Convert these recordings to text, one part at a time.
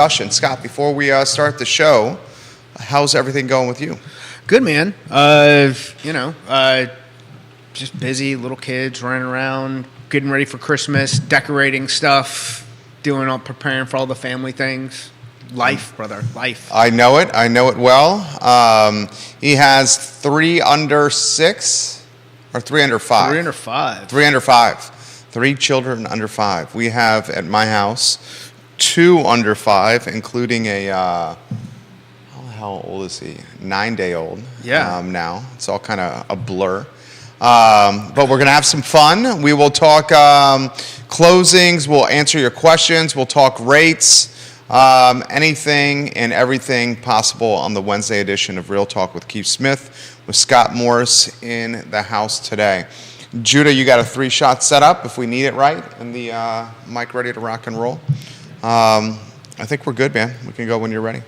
discussion. Scott, before we start the show, how's everything going with you? Good, man. Just busy, little kids running around, getting ready for Christmas, decorating stuff, preparing for all the family things. Life, brother, life. I know it well. He has 3 under 6 or 3 under 5? 3 under 5. 3 under 5. 3 children under 5. We have at my house 2 under 5, including how old is he? 9-day-old. Yeah. Now it's all kind of a blur. But we're going to have some fun. We will talk closings. We'll answer your questions. We'll talk rates. Anything and everything possible on the Wednesday edition of Real Talk with Keith Smith with Scott Morris in the house today. Judah, you got a 3-shot setup if we need it, right? And the mic ready to rock and roll. I think we're good, man. We can go when you're ready.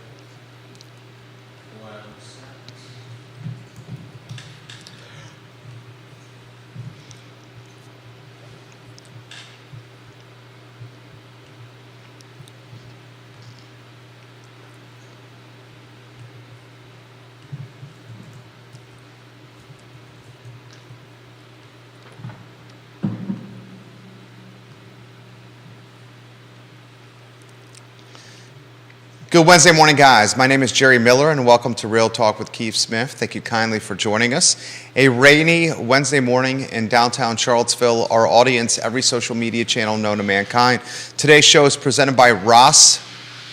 Good Wednesday morning, guys. My name is Jerry Miller, and welcome to Real Talk with Keith Smith. Thank you kindly for joining us. A rainy Wednesday morning in downtown Charlottesville, our audience, every social media channel known to mankind. Today's show is presented by Ross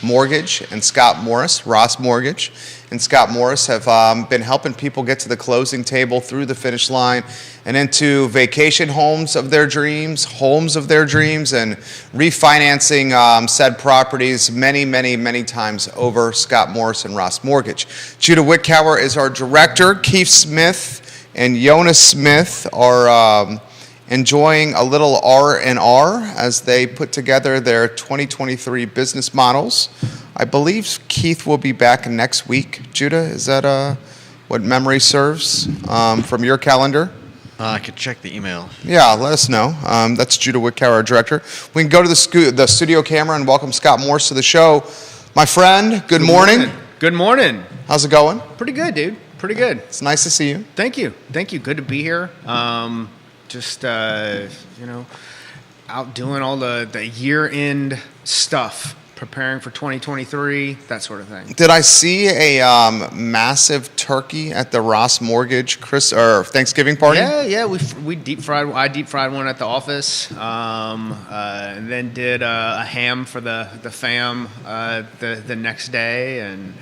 Mortgage and Scott Morris. Ross Mortgage and Scott Morris have been helping people get to the closing table, through the finish line, and into vacation homes of their dreams, and refinancing said properties many times over. Scott Morris and Ross Mortgage. Judah Whitcower is our director. Keith Smith and Jonas Smith are enjoying a little R&R as they put together their 2023 business models. I believe Keith will be back next week. Judah, is that what memory serves from your calendar? I could check the email. Yeah, let us know. That's Judah Whitcower, our director. We can go to the studio camera and welcome Scott Morris to the show. My friend, good morning. Good morning. How's it going? Pretty good, dude. Pretty good. It's nice to see you. Thank you. Good to be here. Out doing all the year-end stuff, preparing for 2023, that sort of thing. Did I see a massive turkey at the Ross Mortgage Thanksgiving party? Yeah. We deep fried. I deep fried one at the office, and then did a ham for the fam the next day, and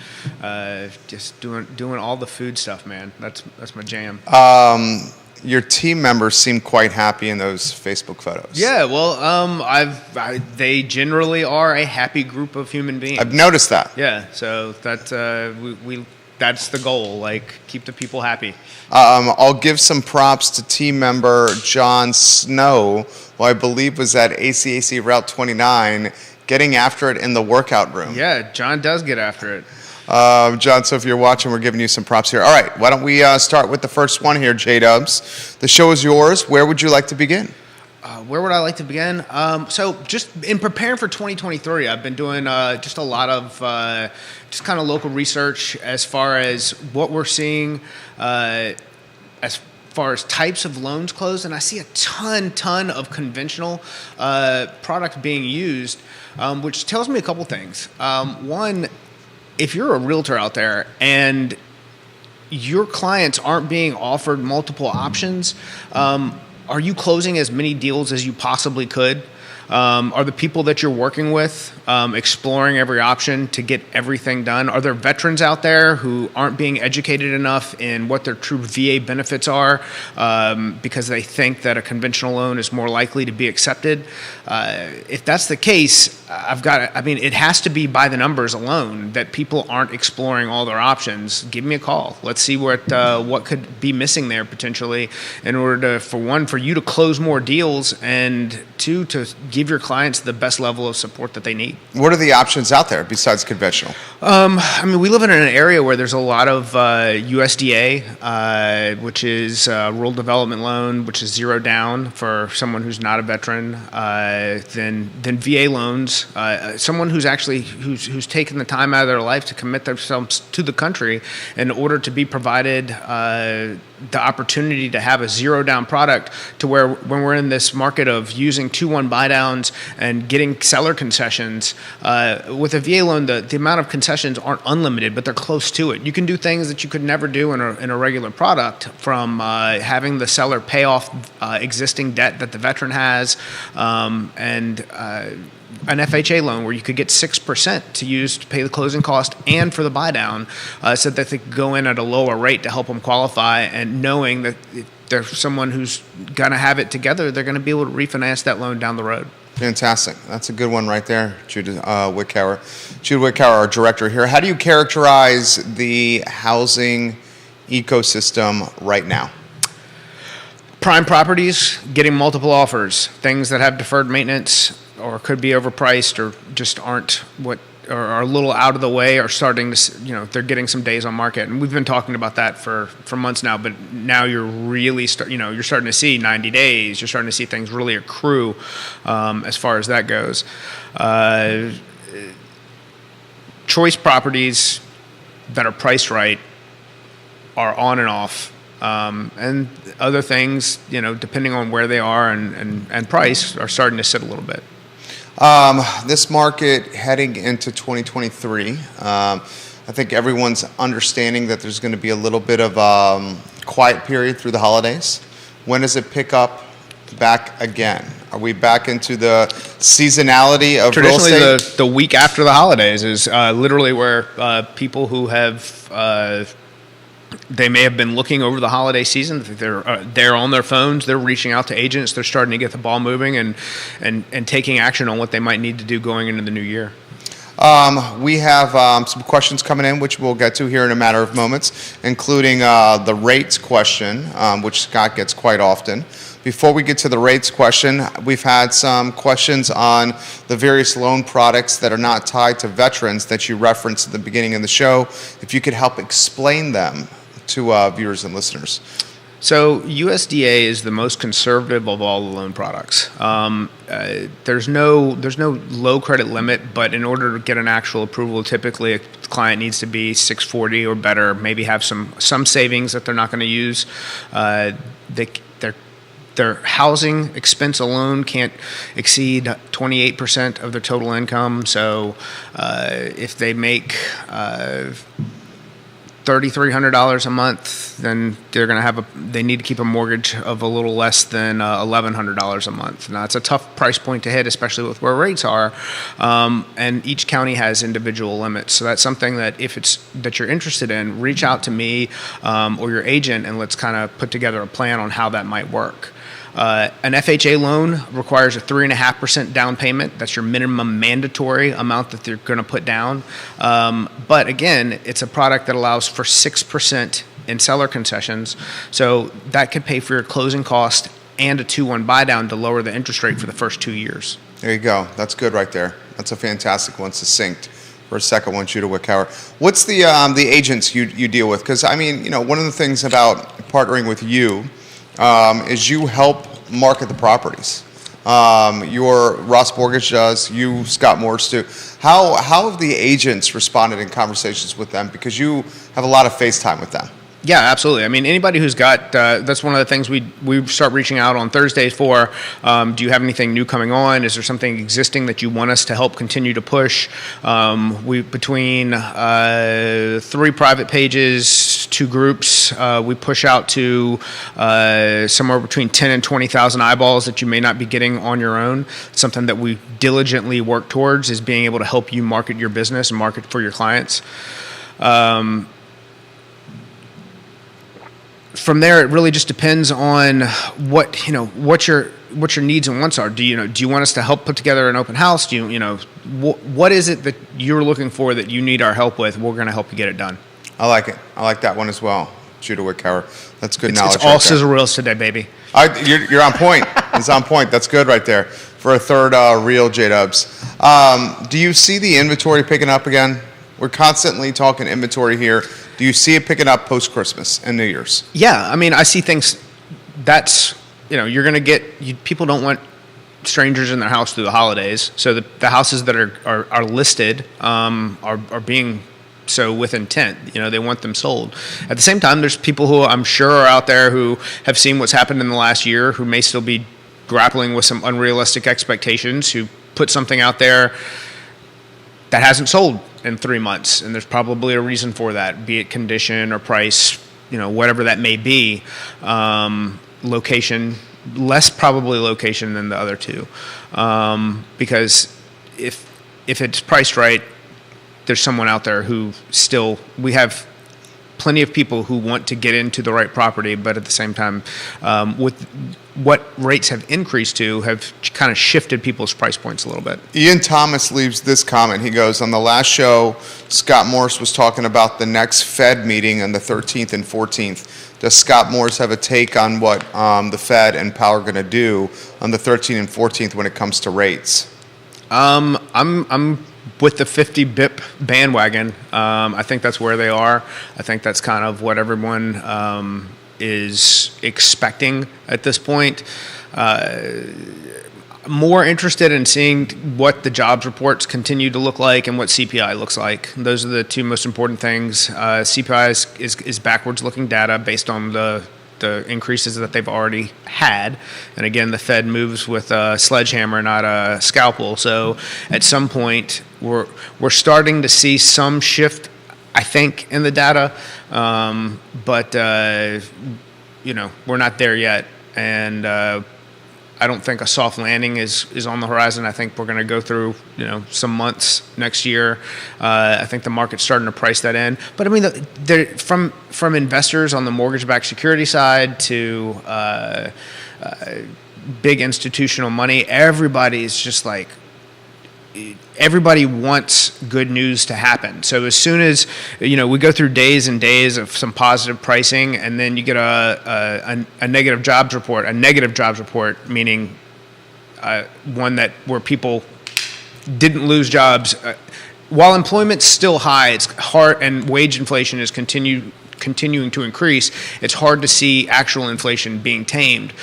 just doing all the food stuff, man. That's my jam. Your team members seem quite happy in those Facebook photos. Yeah, well, they generally are a happy group of human beings. I've noticed that. Yeah, so that's the goal. Like, keep the people happy. I'll give some props to team member John Snow, who I believe was at ACAC Route 29, getting after it in the workout room. Yeah, John does get after it. John, so if you're watching, we're giving you some props here. All right, why don't we start with the first one here, J-Dubs. The show is yours. Where would you like to begin? Where would I like to begin? So just in preparing for 2023, I've been doing just a lot of just kind of local research as far as what we're seeing as far as types of loans closed, and I see a ton of conventional product being used, which tells me a couple things. One, if you're a realtor out there and your clients aren't being offered multiple options, are you closing as many deals as you possibly could? Are the people that you're working with exploring every option to get everything done? Are there veterans out there who aren't being educated enough in what their true VA benefits are because they think that a conventional loan is more likely to be accepted? If that's the case, it has to be by the numbers alone that people aren't exploring all their options. Give me a call. Let's see what could be missing there potentially in order to, for you to close more deals, and 2, to give your clients the best level of support that they need. What are the options out there besides conventional? I mean, we live in an area where there's a lot of USDA, which is Rural Development Loan, which is zero down for someone who's not a veteran. Then VA loans. Someone who's actually who's taken the time out of their life to commit themselves to the country in order to be provided the opportunity to have a zero down product, to where when we're in this market of using 2-1 buy downs and getting seller concessions, with a VA loan, the amount of concessions aren't unlimited, but they're close to it. You can do things that you could never do in a regular product, from having the seller pay off existing debt that the veteran has, and an FHA loan where you could get 6% to use to pay the closing cost and for the buy down, so that they could go in at a lower rate to help them qualify, and knowing that if there's someone who's going to have it together, they're going to be able to refinance that loan down the road. Fantastic. That's a good one right there, Judah Wickower. Judah Wickower, our director here. How do you characterize the housing ecosystem right now? Prime properties getting multiple offers, things that have deferred maintenance or could be overpriced or just aren't what, or are a little out of the way, are starting to, they're getting some days on market. And we've been talking about that for months now, but now you're really you're starting to see 90 days. You're starting to see things really accrue as far as that goes. Choice properties that are priced right are on and off. And other things, depending on where they are and price, are starting to sit a little bit. This market heading into 2023, I think everyone's understanding that there's going to be a little bit of quiet period through the holidays. When does it pick up back again? Are we back into the seasonality of real estate? Traditionally, the week after the holidays is literally where people who have they may have been looking over the holiday season. They're on their phones. They're reaching out to agents. They're starting to get the ball moving and taking action on what they might need to do going into the new year. We have some questions coming in, which we'll get to here in a matter of moments, including the rates question, which Scott gets quite often. Before we get to the rates question, we've had some questions on the various loan products that are not tied to veterans that you referenced at the beginning of the show. If you could help explain them to viewers and listeners. So USDA is the most conservative of all the loan products. There's no low credit limit, but in order to get an actual approval, typically a client needs to be 640 or better, maybe have some savings that they're not going to use. Their housing expense alone can't exceed 28% of their total income. So if they make $3,300 a month, then they're going to they need to keep a mortgage of a little less than $1,100 a month. Now, it's a tough price point to hit, especially with where rates are, and each county has individual limits. So that's something that if it's that you're interested in, reach out to me or your agent, and let's kind of put together a plan on how that might work. An FHA loan requires a 3.5% down payment. That's your minimum mandatory amount that they're going to put down. But again, it's a product that allows for 6% in seller concessions. So that could pay for your closing cost and a 2-1 buy down to lower the interest rate for the first 2 years. There you go. That's good right there. That's a fantastic one, succinct. For a second one, Judah Wickower. What's the agents you deal with? Because, I mean, one of the things about partnering with you is you help market the properties. Your Ross Mortgage does, you, Scott Mortgage do. How have the agents responded in conversations with them? Because you have a lot of face time with them. Yeah, absolutely. I mean, anybody who's got, that's one of the things we start reaching out on Thursdays for. Do you have anything new coming on? Is there something existing that you want us to help continue to push? Between 3 private pages, 2 groups, we push out to somewhere between 10 and 20,000 eyeballs that you may not be getting on your own. Something that we diligently work towards is being able to help you market your business and market for your clients. From there, it really just depends on what your needs and wants are. Do you want us to help put together an open house? What is it that you're looking for that you need our help with? We're going to help you get it done. I like it. I like that one as well, Judah Wickower. That's good knowledge. It's all sizzle reels today, baby. You're on point. It's on point. That's good right there. for a third reel, J-Dubs. Do you see the inventory picking up again? We're constantly talking inventory here. Do you see it picking up post-Christmas and New Year's? Yeah, I mean, I see things that's, you're going to people don't want strangers in their house through the holidays. So the houses that are listed are being so with intent. They want them sold. At the same time, there's people who I'm sure are out there who have seen what's happened in the last year, who may still be grappling with some unrealistic expectations, who put something out there that hasn't sold in 3 months. And there's probably a reason for that, be it condition or price, whatever that may be. Location, less probably location than the other two. Because if it's priced right, there's someone out there who we have plenty of people who want to get into the right property, but at the same time, with what rates have increased to, have kind of shifted people's price points a little bit. Ian Thomas leaves this comment. He goes, on the last show, Scott Morris was talking about the next Fed meeting on the 13th and 14th. Does Scott Morris have a take on what the Fed and Powell are going to do on the 13th and 14th when it comes to rates? I'm with the 50 BIP bandwagon. I think that's where they are. I think that's kind of what everyone is expecting at this point. More interested in seeing what the jobs reports continue to look like and what CPI looks like. Those are the two most important things. CPI is backwards looking data based on the increases that they've already had. And again, the Fed moves with a sledgehammer, not a scalpel. So at some point, we're starting to see some shift, I think, in the data. But we're not there yet. And I don't think a soft landing is on the horizon. I think we're going to go through, some months next year. I think the market's starting to price that in. But I mean, from investors on the mortgage-backed security side to big institutional money, everybody's just like, everybody wants good news to happen. So as soon as, we go through days and days of some positive pricing, and then you get a negative jobs report, meaning one where people didn't lose jobs. While employment's still high, it's hard, and wage inflation is continuing to increase, it's hard to see actual inflation being tamed.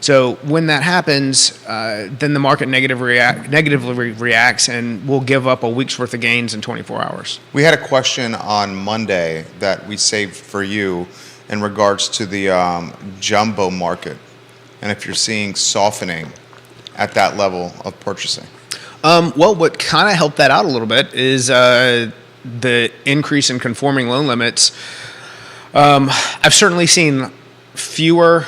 So when that happens, then the market negatively reacts and will give up a week's worth of gains in 24 hours. We had a question on Monday that we saved for you in regards to the jumbo market, and if you're seeing softening at that level of purchasing. Well, what kind of helped that out a little bit is the increase in conforming loan limits. I've certainly seen fewer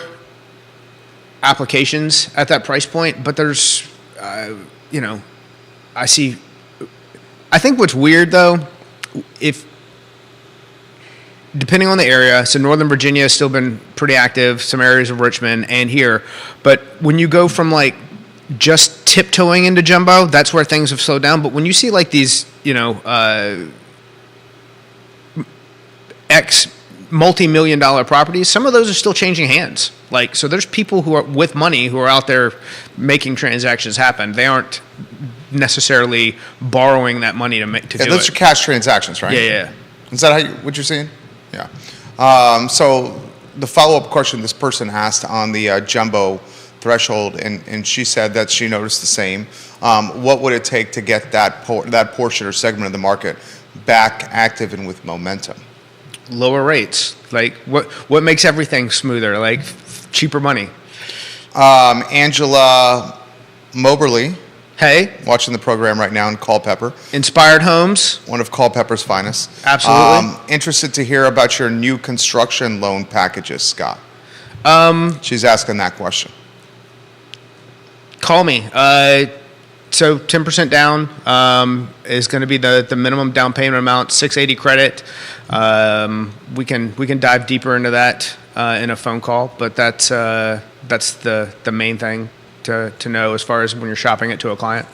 applications at that price point, but there's, I think what's weird though, depending on the area, so Northern Virginia has still been pretty active, some areas of Richmond and here, but when you go from like just tiptoeing into jumbo, that's where things have slowed down. But when you see like these, multi-million-dollar properties, some of those are still changing hands. So there's people who are with money who are out there making transactions happen. They aren't necessarily borrowing that money to do it. Those are cash transactions, right? Yeah. Is that what you're seeing? Yeah. So the follow-up question this person asked on the jumbo threshold, and she said that she noticed the same. What would it take to get that portion or segment of the market back active and with momentum? Lower rates. What makes everything smoother? Cheaper money. Angela Moberly, hey, watching the program right now in Culpeper. Inspired Homes, one of Culpeper's finest. Absolutely. Interested to hear about your new construction loan packages, Scott. She's asking that question. Call me. So 10% down is going to be the minimum down payment amount. 680 credit. We can dive deeper into that in a phone call, but that's the main thing to know as far as when you're shopping it to a client.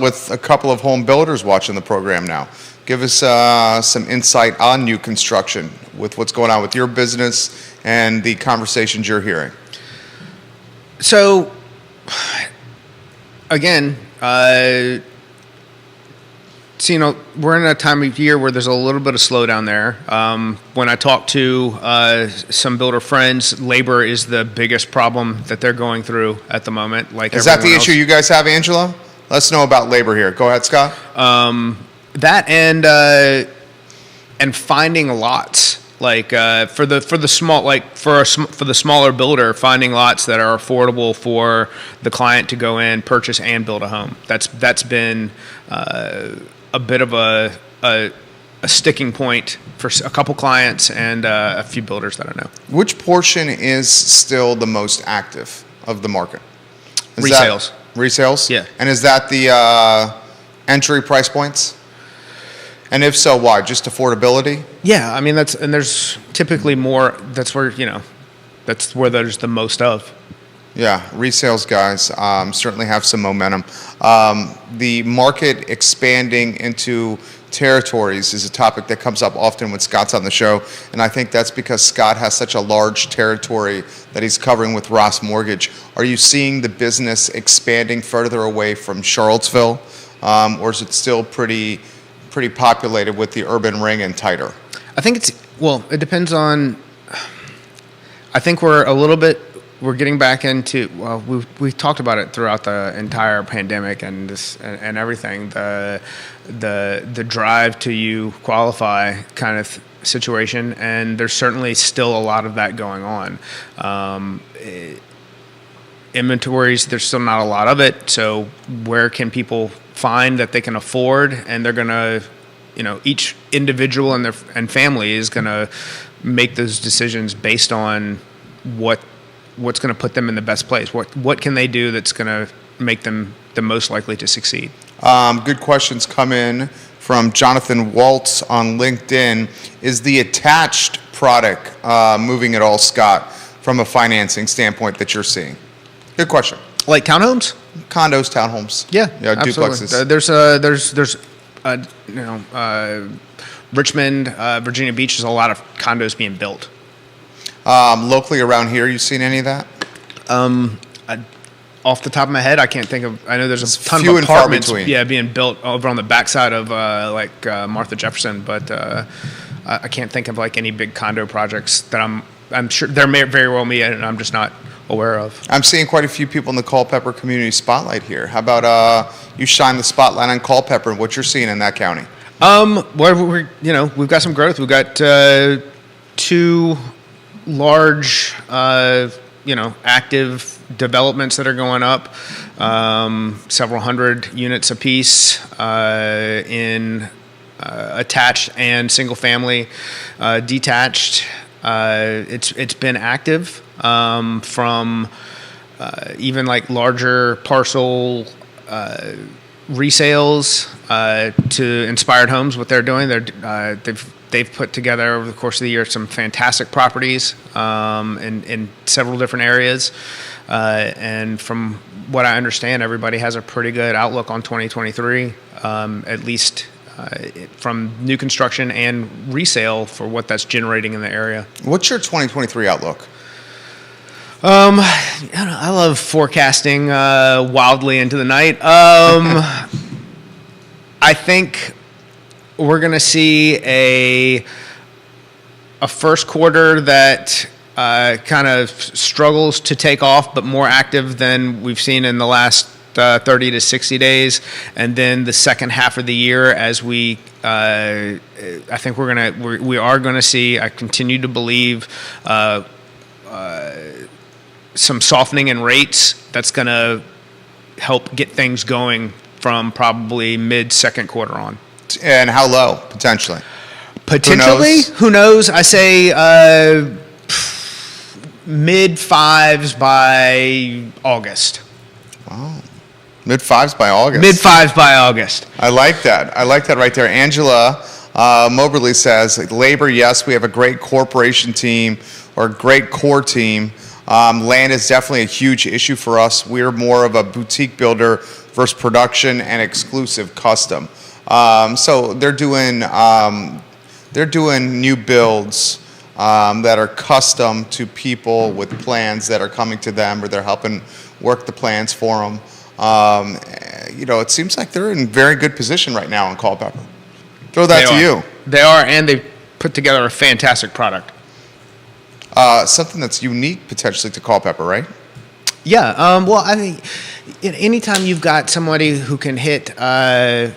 With a couple of home builders watching the program now, give us some insight on new construction with what's going on with your business and the conversations you're hearing. So again, so, we're in a time of year where there's a little bit of slowdown there. When I talk to some builder friends, labor is the biggest problem that they're going through at the moment. Like, Is that the everyone issue else. you guys have, Angela? Let's know about labor here. Go ahead, Scott. That and finding lots, like for the small, like for the smaller builder, finding lots that are affordable for the client to go in, purchase, and build a home. That's been a bit of a sticking point for a couple clients and a few builders that I know. Which portion is still the most active of the market? Is Resales. Resales? Yeah. And is that the entry price points? And if so, why? Just affordability? Yeah, I mean there's typically more. That's where that's where there's the most of. Yeah, resales guys certainly have some momentum. The market expanding into territories is a topic that comes up often when Scott's on the show, and I think that's because Scott has such a large territory that he's covering with Ross Mortgage. Are you seeing the business expanding further away from Charlottesville, or is it still pretty populated with the urban ring and tighter? I think it depends on. I think we're getting back into, well, we've talked about it throughout the entire pandemic and this and everything, the drive to you qualify kind of situation, and there's certainly still a lot of that going on. Inventories, there's still not a lot of it, so where can people find that they can afford, and they're gonna, each individual and family is gonna make those decisions based on what's going to put them in the best place. What can they do that's going to make them the most likely to succeed? Good questions come in from Jonathan Waltz on LinkedIn. Is the attached product moving at all, Scott, from a financing standpoint that you're seeing? Good question. Like townhomes? Condos, townhomes. Yeah, absolutely. Duplexes. There's Richmond, Virginia Beach, there's a lot of condos being built. Locally around here, you seen any of that? Off the top of my head, I can't think of. I know there's a ton few of and far apartments, between. being built over on the backside of Martha Jefferson, but I can't think of like any big condo projects that I'm sure there may very well be, and I'm just not aware of. I'm seeing quite a few people in the Culpeper Community Spotlight here. How about you shine the spotlight on Culpeper and what you're seeing in that county? Well, we've got some growth. We've got two large, active developments that are going up, several hundred units apiece in attached and single family, detached. It's been active from even like larger parcel resales to Inspired Homes. What they're doing, they've put together over the course of the year some fantastic properties in several different areas. And from what I understand, everybody has a pretty good outlook on 2023, at least from new construction and resale for what that's generating in the area. What's your 2023 outlook? I love forecasting wildly into the night. I think we're going to see a first quarter that kind of struggles to take off, but more active than we've seen in the last 30 to 60 days. And then the second half of the year, as we I think we are going to see, I continue to believe, some softening in rates that's going to help get things going from probably mid-second quarter on. And how low, potentially? Potentially? Who knows? I say mid-fives by August. Wow. Mid-fives by August. Mid-fives by August. I like that. I like that right there. Angela Moberly says, labor, yes, we have a great corporation team or a great core team. Land is definitely a huge issue for us. We're more of a boutique builder versus production and exclusive custom. So they're doing new builds that are custom to people with plans that are coming to them, or they're helping work the plans for them. It seems like they're in very good position right now in Culpeper. Throw that to you. They are, and they put together a fantastic product. Something that's unique potentially to Culpeper, right? Yeah. Well, I think anytime you've got somebody who can hit an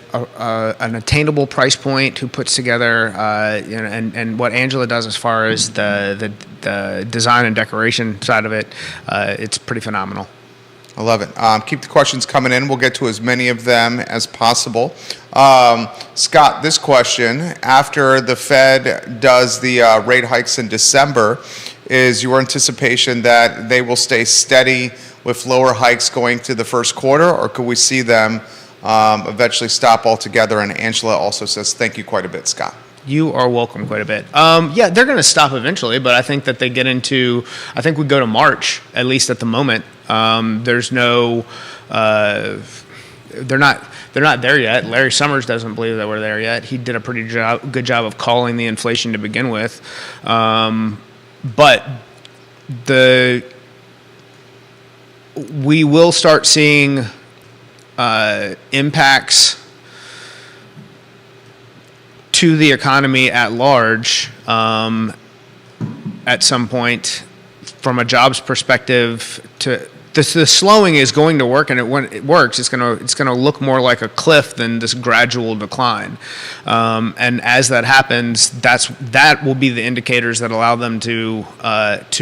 attainable price point, who puts together, and what Angela does as far as the design and decoration side of it, it's pretty phenomenal. I love it. Keep the questions coming in. We'll get to as many of them as possible. Scott, this question: after the Fed does the rate hikes in December, is your anticipation that they will stay steady with lower hikes going to the first quarter, or could we see them eventually stop altogether? And Angela also says, thank you quite a bit, Scott. You are welcome quite a bit. Yeah, they're going to stop eventually, but I think that they get into, I think we go to March, at least at the moment. There's no, they're not there yet. Larry Summers doesn't believe that we're there yet. He did a pretty good job of calling the inflation to begin with. But we will start seeing impacts to the economy at large at some point from a jobs perspective. The slowing is going to work, and when it works, it's going to look more like a cliff than this gradual decline. And as that happens, that will be the indicators that allow them to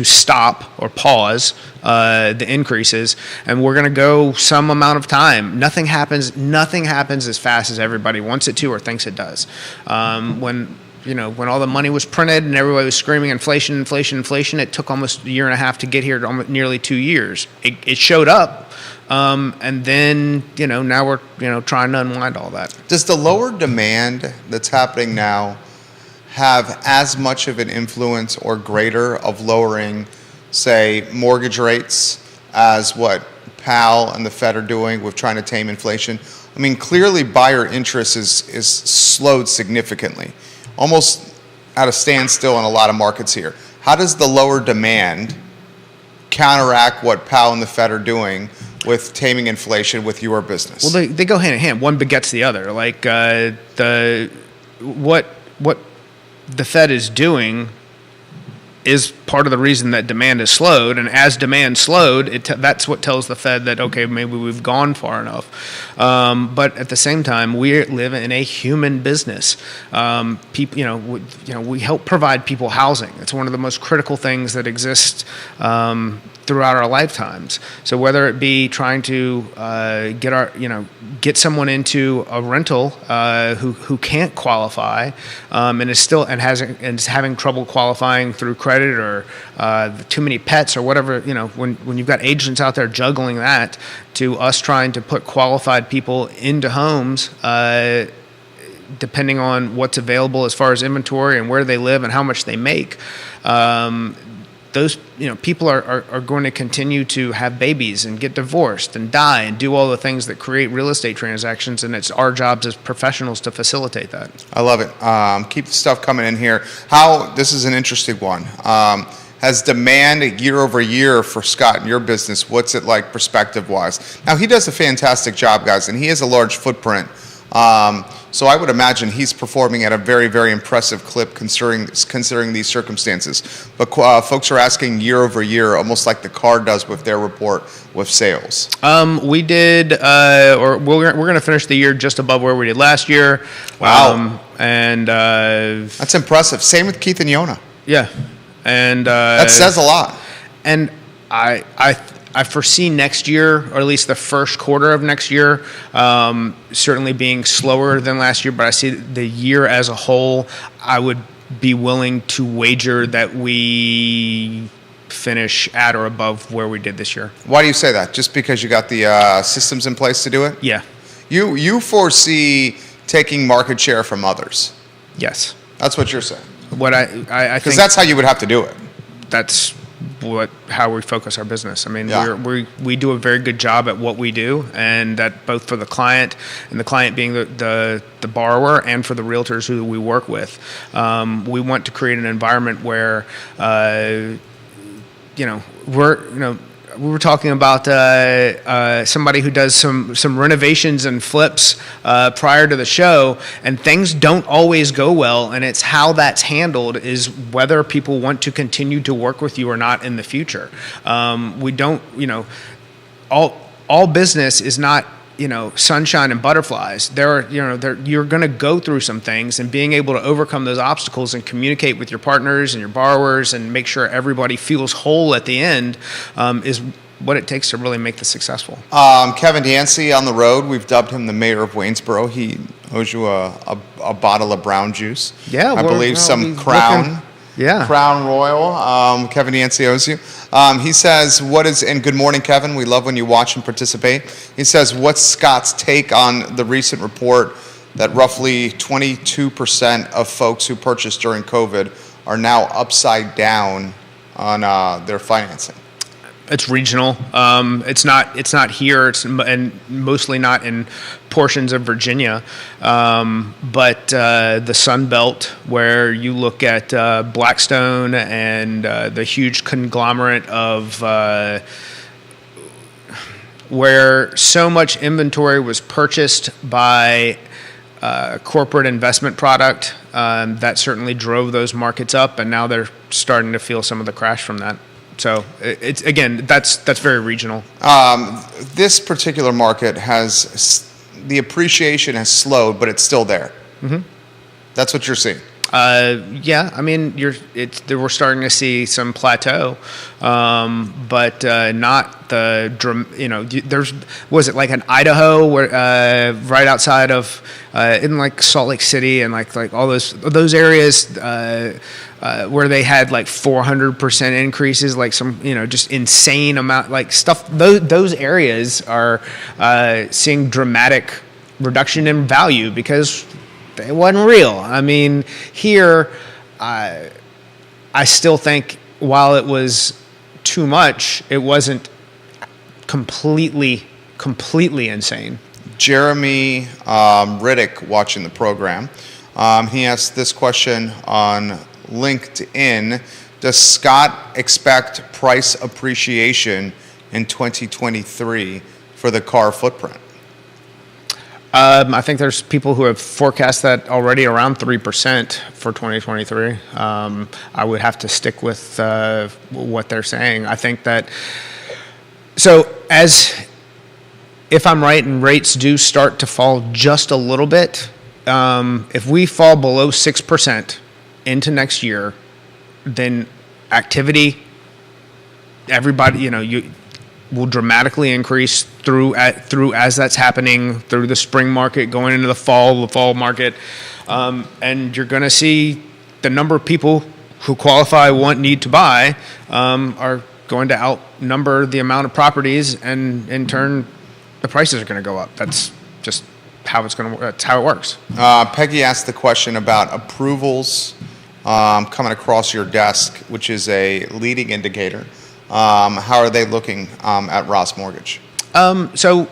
stop or pause the increases. And we're going to go some amount of time. Nothing happens as fast as everybody wants it to or thinks it does. When all the money was printed and everybody was screaming inflation, inflation, inflation, it took almost a year and a half to get here, to nearly 2 years. It showed up, and then, now we're, trying to unwind all that. Does the lower demand that's happening now have as much of an influence or greater of lowering, say, mortgage rates as what Powell and the Fed are doing with trying to tame inflation? I mean, clearly buyer interest is slowed significantly, almost at a standstill in a lot of markets here. How does the lower demand counteract what Powell and the Fed are doing with taming inflation with your business? Well, they go hand in hand. One begets the other. Like what the Fed is doing is part of the reason that demand is slowed, and as demand slowed, that's what tells the Fed that, okay, maybe we've gone far enough. But at the same time, we live in a human business. People, we help provide people housing. It's one of the most critical things that exist throughout our lifetimes. So whether it be trying to get someone into a rental who can't qualify and is having trouble qualifying through credit or too many pets or whatever, when you've got agents out there juggling that, to us trying to put qualified people into homes, depending on what's available as far as inventory and where they live and how much they make. Those people are going to continue to have babies and get divorced and die and do all the things that create real estate transactions, and it's our jobs as professionals to facilitate that. I love it. Keep the stuff coming in here. This is an interesting one. Has demand year over year for Scott in your business, what's it like perspective-wise? Now, he does a fantastic job, guys, and he has a large footprint. So I would imagine he's performing at a very, very impressive clip considering these circumstances. But folks are asking year over year, almost like the car does with their report with sales. We did, or we're going to finish the year just above where we did last year. Wow. That's impressive. Same with Keith and Yona. Yeah. And that says a lot. And I foresee next year, or at least the first quarter of next year, certainly being slower than last year, but I see the year as a whole, I would be willing to wager that we finish at or above where we did this year. Why do you say that? Just because you got the systems in place to do it? Yeah. You foresee taking market share from others? Yes. That's what you're saying? What I think, because that's how you would have to do it. That's how we focus our business. I mean, yeah. we do a very good job at what we do, and that both for the client, and the client being the borrower, and for the realtors who we work with. We want to create an environment where we were talking about somebody who does some renovations and flips prior to the show, and things don't always go well, and it's how that's handled is whether people want to continue to work with you or not in the future. We don't, all business is not, sunshine and butterflies. You're going to go through some things, and being able to overcome those obstacles and communicate with your partners and your borrowers and make sure everybody feels whole at the end is what it takes to really make this successful. Kevin Yancey on the road. We've dubbed him the mayor of Waynesboro. He owes you a bottle of brown juice. Yeah, I believe some Crown. Crown Royal. Kevin Yancey owes you. He says, and good morning, Kevin. We love when you watch and participate. He says, what's Scott's take on the recent report that roughly 22% of folks who purchased during COVID are now upside down on their financing? It's regional. It's not here. And mostly not in portions of Virginia. But the Sun Belt, where you look at Blackstone and the huge conglomerate of where so much inventory was purchased by corporate investment product, that certainly drove those markets up, and now they're starting to feel some of the crash from that. So it's again, that's very regional. This particular market the appreciation has slowed, but it's still there. Mm-hmm. That's what you're seeing. Yeah, I mean, we're starting to see some plateau, but not was it like an Idaho where right outside of in like Salt Lake City and like all those areas where they had like 400% increases, like some just insane amount like stuff. Those areas are seeing dramatic reduction in value because it wasn't real. I mean, here, I still think while it was too much, it wasn't completely insane. Jeremy Riddick watching the program. He asked this question on LinkedIn. Does Scott expect price appreciation in 2023 for the car footprint? I think there's people who have forecast that already around 3% for 2023. I would have to stick with what they're saying. I think that if I'm right and rates do start to fall just a little bit, if we fall below 6% into next year, then activity, everybody, will dramatically increase through as that's happening through the spring market, going into the fall market, and you're going to see the number of people who qualify, need to buy, are going to outnumber the amount of properties, and in turn, the prices are going to go up. That's just how it's going to. That's how it works. Peggy asked the question about approvals coming across your desk, which is a leading indicator. How are they looking at Ross Mortgage? So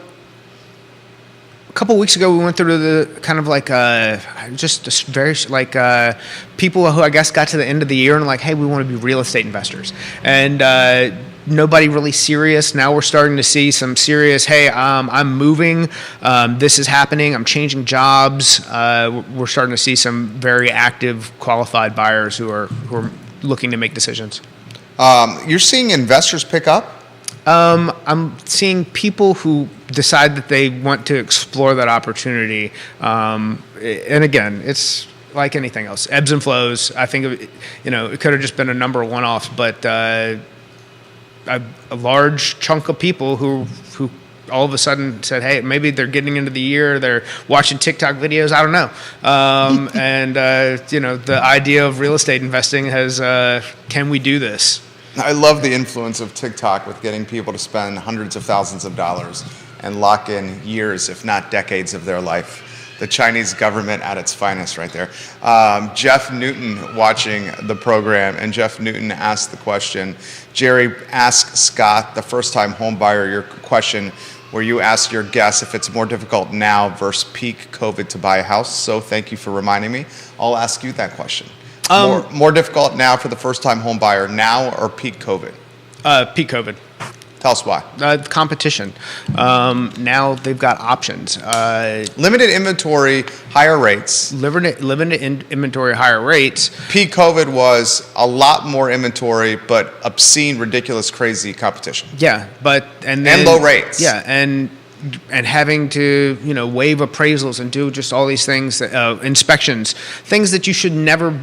a couple weeks ago, we went through the kind of like just very like people who I guess got to the end of the year and like, hey, we want to be real estate investors, and nobody really serious. Now we're starting to see some serious. Hey, I'm moving. This is happening. I'm changing jobs. We're starting to see some very active, qualified buyers who are looking to make decisions. You're seeing investors pick up? I'm seeing people who decide that they want to explore that opportunity. And again, it's like anything else, ebbs and flows. I think, it could have just been a number of one-offs, but a large chunk of people who all of a sudden said, hey, maybe they're getting into the year, they're watching TikTok videos, I don't know. And the idea of real estate investing has, can we do this? I love the influence of TikTok with getting people to spend hundreds of thousands of dollars and lock in years, if not decades, of their life. The Chinese government at its finest right there. Jeff Newton watching the program, and Jeff Newton asked the question. Jerry asked Scott, the first-time home buyer, your question where you asked your guests if it's more difficult now versus peak COVID to buy a house. So thank you for reminding me. I'll ask you that question. More difficult now for the first-time home buyer now or peak COVID? Peak COVID. Tell us why. Competition. Now they've got options. Limited inventory, higher rates. Limited inventory, higher rates. Peak COVID was a lot more inventory, but obscene, ridiculous, crazy competition. Yeah, and low rates. Yeah, and having to waive appraisals and do just all these things, inspections, things that you should never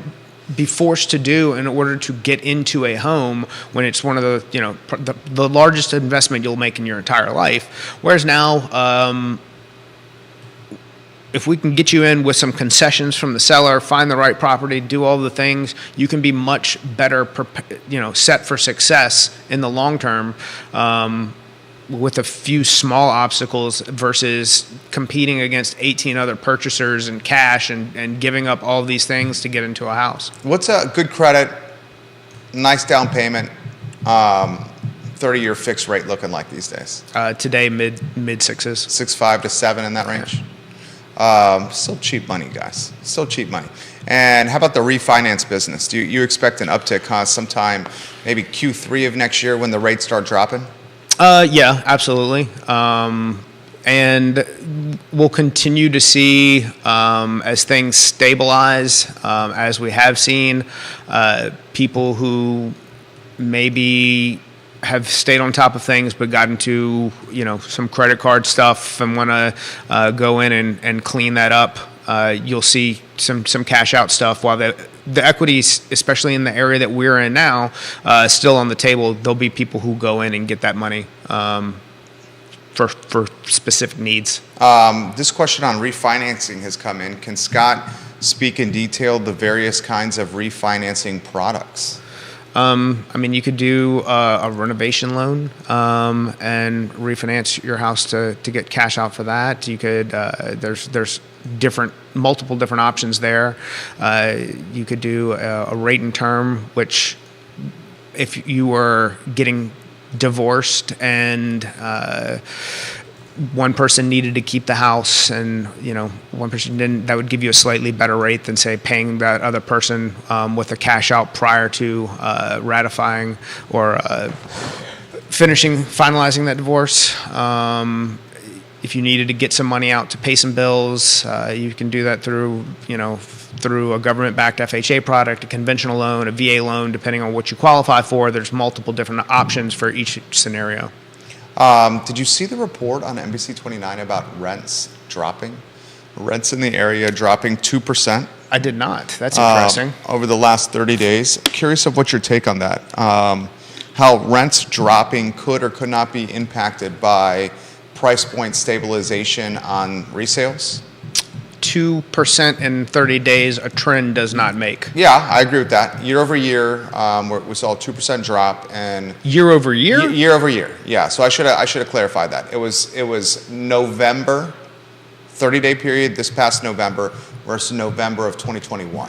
be forced to do in order to get into a home when it's one of the largest investment you'll make in your entire life. Whereas now, if we can get you in with some concessions from the seller, find the right property, do all the things, you can be much better, set for success in the long term. With a few small obstacles versus competing against 18 other purchasers and cash and giving up all these things to get into a house. What's a good credit, nice down payment, 30-year fixed rate looking like these days? Today, mid sixes. 6.5 to 7 in that range? Still cheap money, guys. Still cheap money. And how about the refinance business? Do you expect an uptick sometime, maybe Q3 of next year when the rates start dropping? Yeah, absolutely. And we'll continue to see, as things stabilize, as we have seen, people who maybe have stayed on top of things but got into, some credit card stuff and want to go in and clean that up. You'll see some cash out stuff while the equities, especially in the area that we're in now, still on the table. There'll be people who go in and get that money for specific needs. This question on refinancing has come in. Can Scott speak in detail the various kinds of refinancing products? You could do a renovation loan and refinance your house to get cash out for that. You could there's multiple different options there. You could do a rate and term, which if you were getting divorced and one person needed to keep the house and one person didn't, that would give you a slightly better rate than, say, paying that other person with a cash out prior to ratifying or finalizing that divorce. If you needed to get some money out to pay some bills, you can do that through a government-backed FHA product, a conventional loan, a VA loan, depending on what you qualify for. There's multiple different options for each scenario. Did you see the report on NBC 29 about rents dropping? Rents in the area dropping 2%. I did not. That's interesting. Over the last 30 days. Curious of what your take on that. How rents dropping could or could not be impacted by price point stabilization on resales? 2% in 30 days, a trend does not make. Yeah, I agree with that. Year over year, we saw a 2% drop, and year over year. Year over year, yeah. So I should have clarified that. It was November, 30-day period this past November versus November of 2021.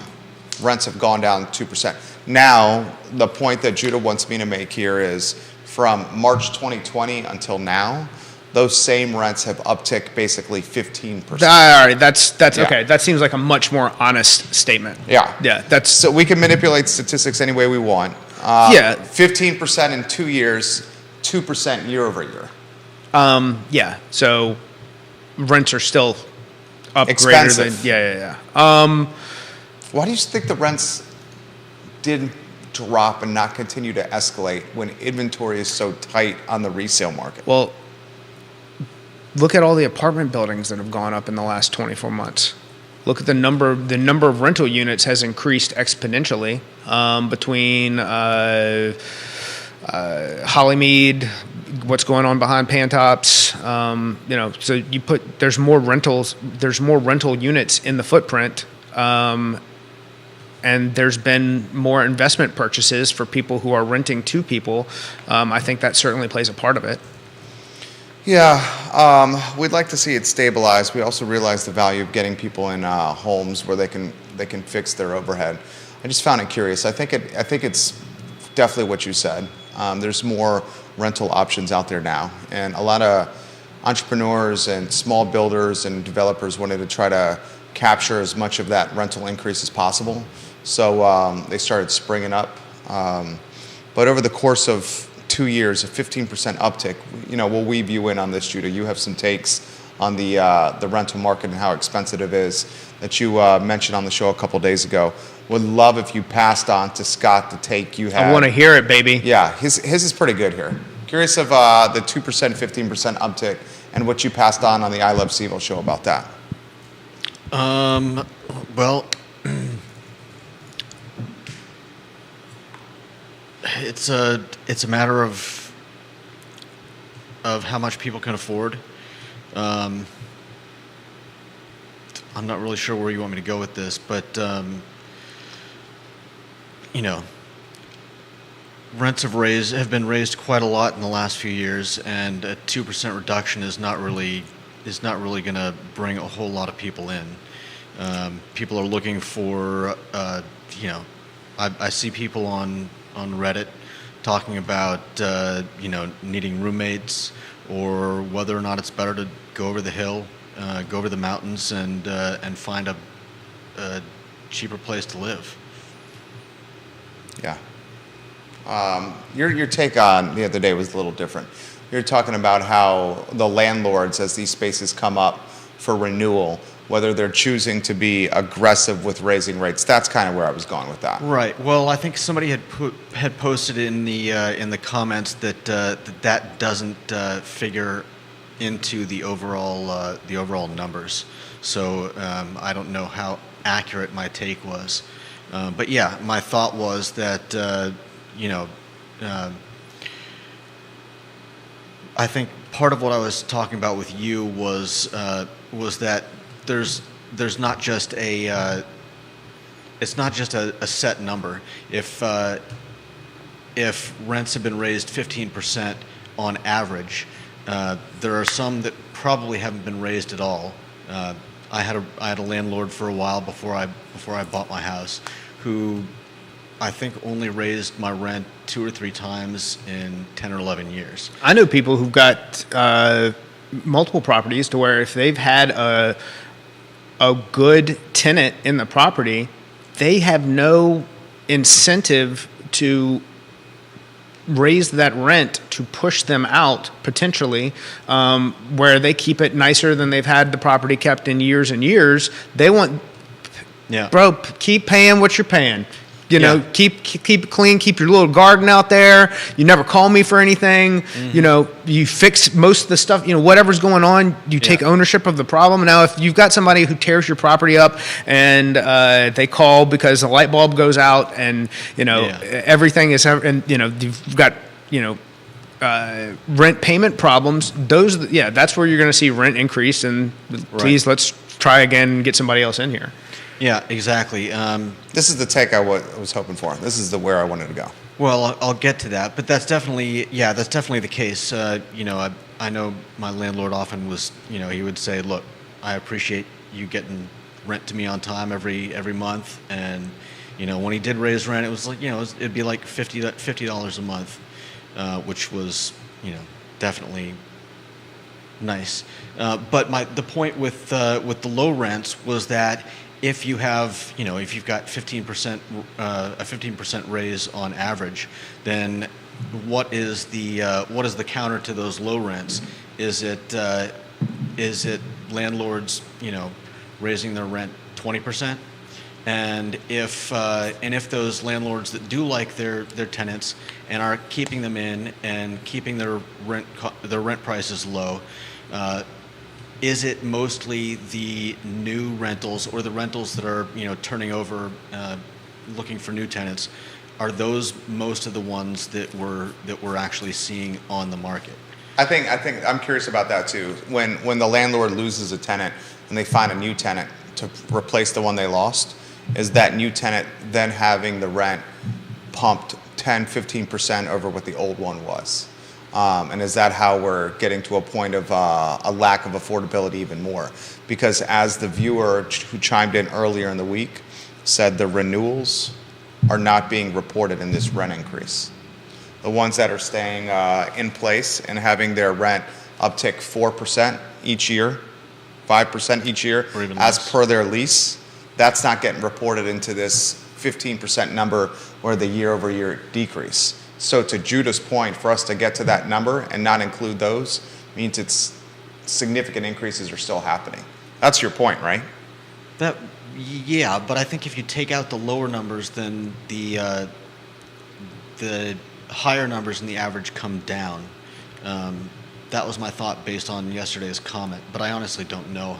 Rents have gone down 2%. Now, the point that Judah wants me to make here is from March 2020 until now, those same rents have upticked basically 15%. All right, that's Yeah. okay. That seems like a much more honest statement. Yeah. That's So we can manipulate statistics any way we want. 15% in 2 years, 2% year over year. Yeah. So rents are still up Expensive. greater than yeah. Why do you think the rents didn't drop and not continue to escalate when inventory is so tight on the resale market? Well, look at all the apartment buildings that have gone up in the last 24 months. Look at the number of rental units has increased exponentially between Hollymead, what's going on behind Pantops. So there's more rental units in the footprint, and there's been more investment purchases for people who are renting to people. I think that certainly plays a part of it. Yeah, we'd like to see it stabilize. We also realize the value of getting people in homes where they can fix their overhead. I just found it curious. I think it's definitely what you said. There's more rental options out there now, and a lot of entrepreneurs and small builders and developers wanted to try to capture as much of that rental increase as possible. So they started springing up. But over the course of 2 years, a 15% uptick. We'll weave you in on this, Judah. You have some takes on the rental market and how expensive it is that you mentioned on the show a couple days ago. Would love if you passed on to Scott the take you had. I want to hear it, baby. Yeah, his is pretty good here. Curious of the 2%, 15% uptick and what you passed on the I Love CVille show about that. Well, it's a matter of how much people can afford. I'm not really sure where you want me to go with this, but rents have been raised quite a lot in the last few years, and a 2% reduction is not really going to bring a whole lot of people in. People are looking for, I see people on Reddit talking about, needing roommates, or whether or not it's better to go over the hill, go over the mountains, and find a cheaper place to live. Yeah. Your take on the other day was a little different. You're talking about how the landlords, as these spaces come up for renewal, whether they're choosing to be aggressive with raising rates. That's kind of where I was going with that. Right. Well, I think somebody had posted in the comments that that doesn't figure into the overall numbers. So I don't know how accurate my take was, but yeah, my thought was that I think part of what I was talking about with you was that there's not just it's not just a set number. If rents have been raised 15% on average, there are some that probably haven't been raised at all. I had a landlord for a while before I bought my house, who I think only raised my rent 2 or 3 times in 10 or 11 years. I know people who've got multiple properties to where if they've had a good tenant in the property, they have no incentive to raise that rent to push them out potentially, where they keep it nicer than they've had the property kept in years and years. They want, bro, keep paying what you're paying. Keep it clean. Keep your little garden out there. You never call me for anything. Mm-hmm. You fix most of the stuff. Whatever's going on, you take ownership of the problem. Now, if you've got somebody who tears your property up and they call because the light bulb goes out and everything is, and you've got rent payment problems. That's where you're going to see rent increase. And please, let's try again and get somebody else in here. Yeah, exactly. This is the take I was hoping for. This is where I wanted to go. Well, I'll get to that, but that's definitely the case. I know my landlord often was, he would say, "Look, I appreciate you getting rent to me on time every month," and when he did raise rent, it was like it'd be like $50 a month, which was definitely nice. But the point with the low rents was that if you have, if you've got 15%, a 15% raise on average, then what is the counter to those low rents? Is it landlords, raising their rent 20%? And if those landlords that do like their tenants and are keeping them in and keeping their rent prices low, is it mostly the new rentals or the rentals that are turning over, looking for new tenants? Are those most of the ones that we're actually seeing on the market? I think I'm curious about that too. When the landlord loses a tenant and they find a new tenant to replace the one they lost, is that new tenant then having the rent pumped 10, 15% over what the old one was? And is that how we're getting to a point of a lack of affordability even more? Because as the viewer who chimed in earlier in the week said, the renewals are not being reported in this rent increase. The ones that are staying in place and having their rent uptick 4% each year, 5% each year, or even as less per their lease, that's not getting reported into this 15% number or the year-over-year decrease. So to Judah's point, for us to get to that number and not include those means it's significant increases are still happening. That's your point, right? Yeah, but I think if you take out the lower numbers, then the higher numbers in the average come down. That was my thought based on yesterday's comment, but I honestly don't know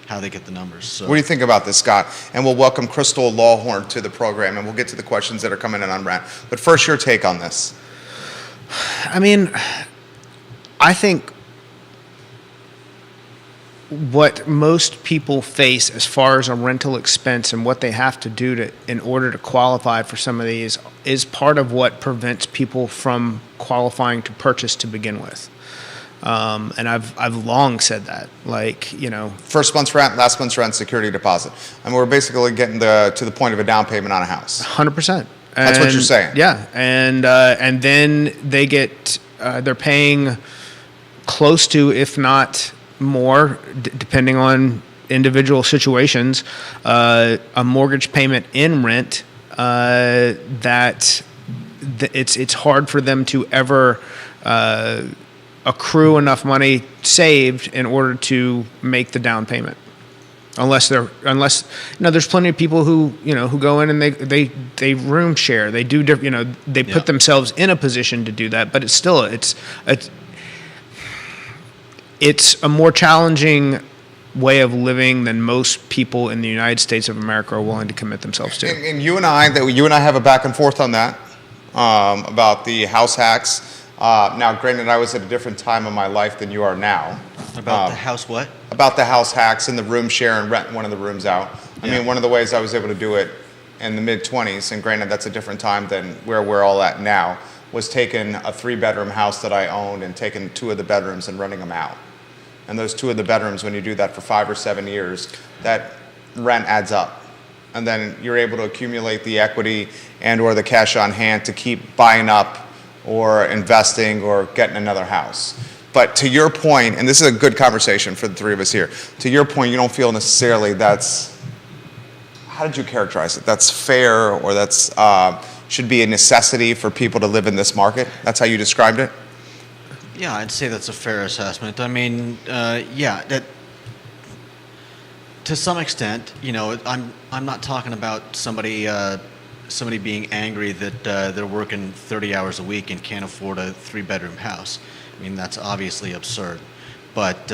how they get the numbers. So. What do you think about this, Scott? And we'll welcome Crystal Lawhorn to the program, and we'll get to the questions that are coming in on rent. But first, your take on this. I mean, I think what most people face as far as a rental expense and what they have to do in order to qualify for some of these is part of what prevents people from qualifying to purchase to begin with. And I've long said that, like, you know, First month's rent, last month's rent, security deposit. I mean, we're basically getting to the point of a down payment on a house. 100%. That's what you're saying. Yeah, and then they get they're paying close to, if not more, depending on individual situations, a mortgage payment in rent that it's hard for them to ever accrue enough money saved in order to make the down payment. Unless there's plenty of people who go in and they room share, they do different, they put themselves in a position to do that, but it's still it's a more challenging way of living than most people in the United States of America are willing to commit themselves to. And you and I have a back and forth on that about the house hacks. Now, granted, I was at a different time of my life than you are now. About the house what? About the house hacks and the room share and rent one of the rooms out. I mean, one of the ways I was able to do it in the mid-20s, and granted that's a different time than where we're all at now, was taking a 3-bedroom house that I owned and taking 2 of the bedrooms and renting them out. And those 2 of the bedrooms, when you do that for 5 or 7 years, that rent adds up. And then you're able to accumulate the equity and or the cash on hand to keep buying up or investing or getting another house. But to your point, and this is a good conversation for the 3 of us here, to your point, you don't feel necessarily that's, how did you characterize it? That's fair, or that's should be a necessity for people to live in this market? That's how you described it? Yeah, I'd say that's a fair assessment. I mean, that to some extent, I'm not talking about somebody being angry that they're working 30 hours a week and can't afford a 3-bedroom house. I mean, that's obviously absurd. But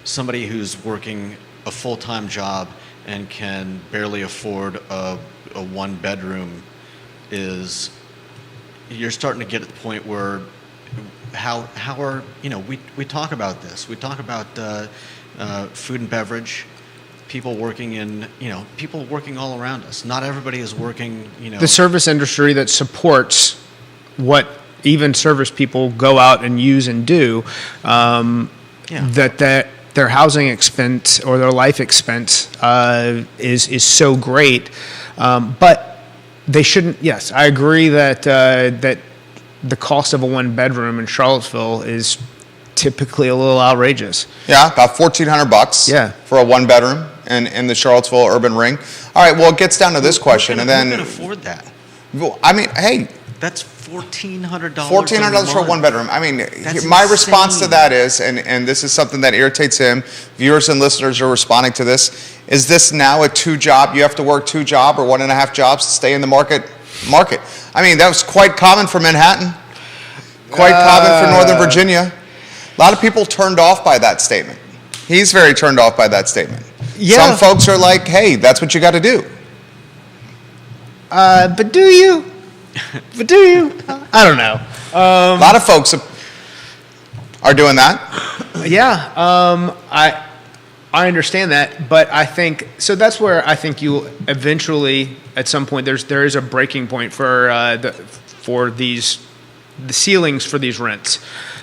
somebody who's working a full-time job and can barely afford a 1-bedroom you're starting to get at the point where how are, we talk about this. We talk about food and beverage, people working people working all around us. Not everybody is working, The service industry that supports what even service people go out and use and do, that their housing expense or their life expense is so great. But they shouldn't, yes, I agree that the cost of a 1-bedroom in Charlottesville is typically a little outrageous. Yeah, about $1,400 for a 1-bedroom in the Charlottesville urban ring. All right, well, it gets down to this question. Who and then can afford that? Well, I mean, hey. That's $1,400. $1,400 for a 1-bedroom. I mean, That's my insane. response to that is, and this is something that irritates him, viewers and listeners are responding to this, is this now a 2-job, you have to work 2 jobs or 1.5 jobs to stay in the market? I mean, that was quite common for Manhattan, quite common for Northern Virginia. A lot of people turned off by that statement. He's very turned off by that statement. Yeah. Some folks are like, hey, that's what you got to do. But do you? I don't know. A lot of folks are doing that. Yeah, I understand that, but I think so. That's where I think you eventually, at some point, there is a breaking point for the ceilings for these rents,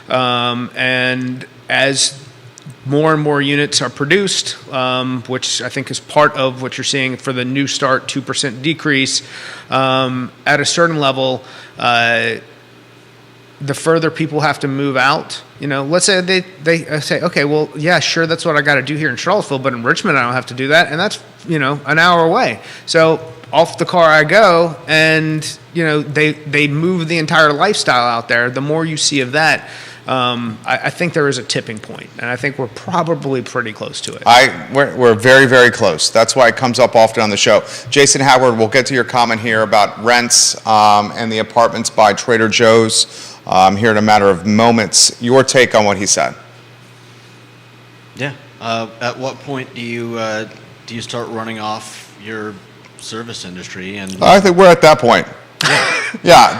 and as more and more units are produced, which I think is part of what you're seeing for the new start 2% decrease, at a certain level, the further people have to move out, let's say they say, okay, well, yeah, sure, that's what I got to do here in Charlottesville, but in Richmond I don't have to do that, and that's, an hour away. So off the car I go, and they move the entire lifestyle out there. The more you see of that, I think there is a tipping point, and I think we're probably pretty close to it. We're very, very close. That's why it comes up often on the show. Jason Howard, we'll get to your comment here about rents and the apartments by Trader Joe's here in a matter of moments. Your take on what he said? Yeah. At what point do you start running off your service industry? And I think we're at that point. Yeah.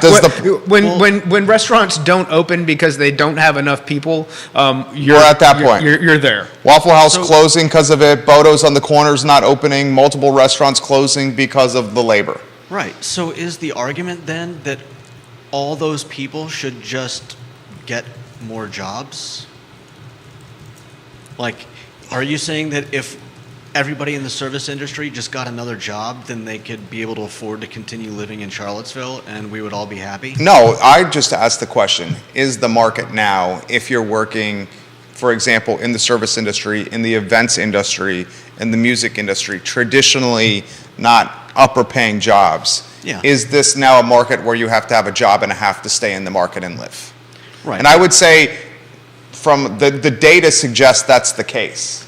When restaurants don't open because they don't have enough people, you're at that point. You're there. Waffle House closing because of it. Bodo's on the corners not opening. Multiple restaurants closing because of the labor. Right. So is the argument then that all those people should just get more jobs? Like, are you saying that if everybody in the service industry just got another job, then they could be able to afford to continue living in Charlottesville and we would all be happy? No, I just asked the question, is the market now, if you're working, for example, in the service industry, in the events industry, in the music industry, traditionally not upper paying jobs, is this now a market where you have to have a job and a half to stay in the market and live? Right. And I would say from the data suggests that's the case.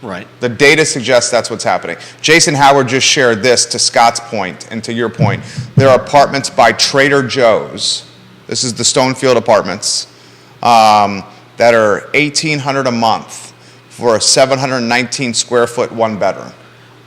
Right. The data suggests that's what's happening. Jason Howard just shared this to Scott's point and to your point. There are apartments by Trader Joe's. This is the Stonefield Apartments that are $1,800 a month for a 719 square foot one bedroom.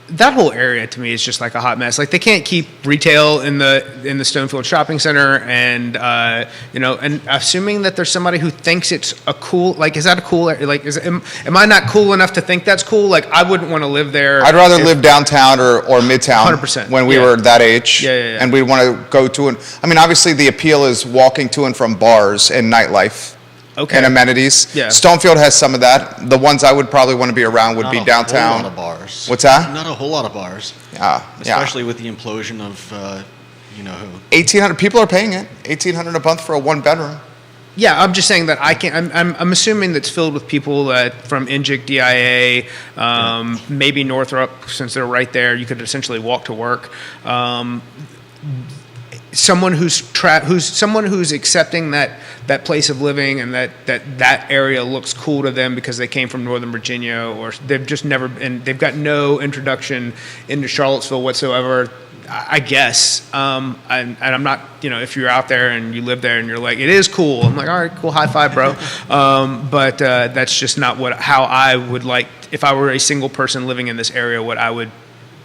That whole area to me is just like a hot mess. Like they can't keep retail in the Stonefield Shopping Center, and and assuming that there's somebody who thinks it's a cool, like, is that a cool, like, am I not cool enough to think that's cool? Like, I wouldn't want to live there. I'd rather live downtown or Midtown. 100%. When we were that age, Yeah. and we want to go to obviously the appeal is walking to and from bars and nightlife. Okay. And amenities. Yeah. Stonefield has some of that. The ones I would probably want to be around would be downtown. Not a whole lot of bars. What's that? Not a whole lot of bars. Especially with the implosion of, who. 1,800 people are paying it. 1,800 a month for a one bedroom. Yeah, I'm just saying that I can't. I'm assuming that's filled with people from Injic, DIA, maybe Northrop, since they're right there. You could essentially walk to work. Someone who's accepting that place of living and that area looks cool to them because they came from Northern Virginia, or they've just never, and they've got no introduction into Charlottesville whatsoever, I guess. And I'm not, if you're out there and you live there and you're like, it is cool, I'm like, all right, cool, high five, bro. But that's just not how I would like, if I were a single person living in this area, where I would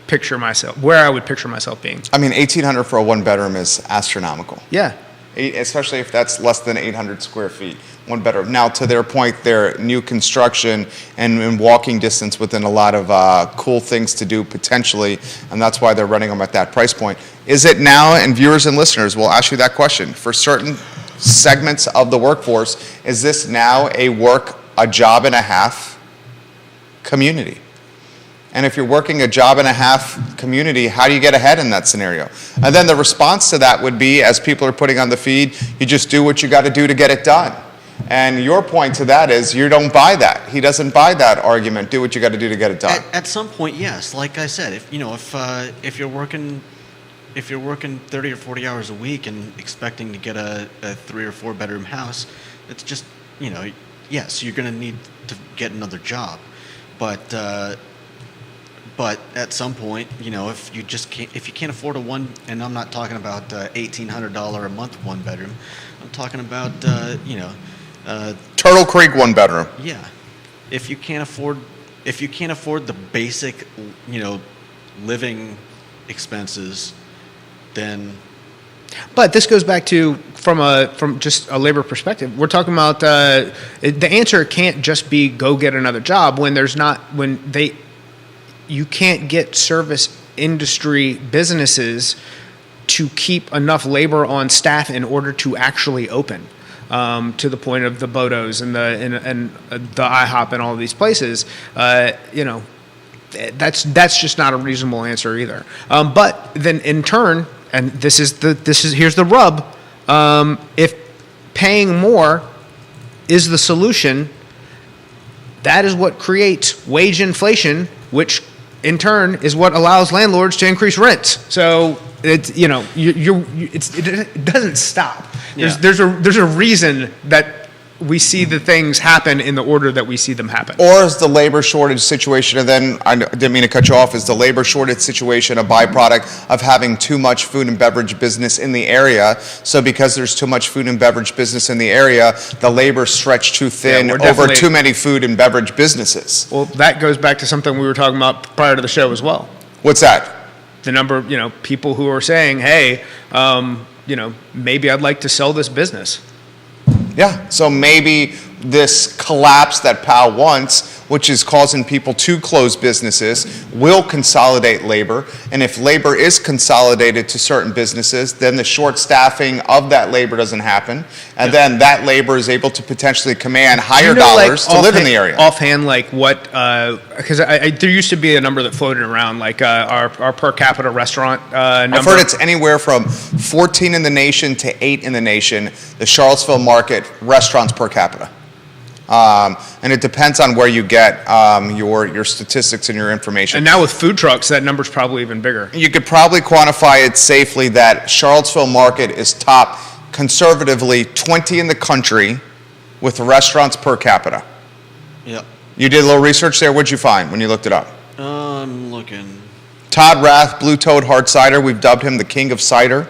picture myself being. $1,800 for a one bedroom is astronomical. Yeah. Especially if that's less than 800 square feet, one bedroom. Now, to their point, they're new construction and in walking distance within a lot of cool things to do potentially, and that's why they're running them at that price point. Is it now, and viewers and listeners will ask you that question, for certain segments of the workforce, is this now a job and a half community? And if you're working a job and a half community, how do you get ahead in that scenario? And then the response to that would be, as people are putting on the feed, you just do what you got to do to get it done. And your point to that is you don't buy that. He doesn't buy that argument. Do what you got to do to get it done. At some point, yes. Like I said, if you're working 30 or 40 hours a week and expecting to get a 3 or 4 bedroom house, it's just, yes, you're going to need to get another job, but at some point, if you can't afford a one, and I'm not talking about $1,800 a month one bedroom, I'm talking about Turtle Creek one bedroom. Yeah, if you can't afford the basic, living expenses, then. But this goes back to from just a labor perspective. We're talking about the answer can't just be go get another job you can't get service industry businesses to keep enough labor on staff in order to actually open. To the point of the Bodos and the IHOP and all of these places, that's just not a reasonable answer either. But then in turn, and here's the rub: if paying more is the solution, that is what creates wage inflation, which in turn is what allows landlords to increase rents. So it's it doesn't stop. Yeah. There's a reason that we see the things happen in the order that we see them happen. Or is the labor shortage situation, and then I didn't mean to cut you off, is the labor shortage situation a byproduct of having too much food and beverage business in the area? So because there's too much food and beverage business in the area, the labor stretched too thin we're over definitely- too many food and beverage businesses. Well, that goes back to something we were talking about prior to the show as well. What's that? The number of people who are saying, "Hey, maybe I'd like to sell this business." Yeah, so maybe this collapse that Powell wants, which is causing people to close businesses, will consolidate labor. And if labor is consolidated to certain businesses, then the short staffing of that labor doesn't happen. And then that labor is able to potentially command higher dollars to live in the area. Offhand, like what, because there used to be a number that floated around, like our per capita restaurant number. I've heard it's anywhere from 14 in the nation to 8 in the nation, the Charlottesville market restaurants per capita. And it depends on where you get your statistics and your information. And now with food trucks, that number's probably even bigger. You could probably quantify it safely that Charlottesville market is top conservatively 20 in the country with restaurants per capita. Yep. You did a little research there. What'd you find when you looked it up? I'm looking. Todd Rath, Blue Toad Hard Cider. We've dubbed him the king of cider.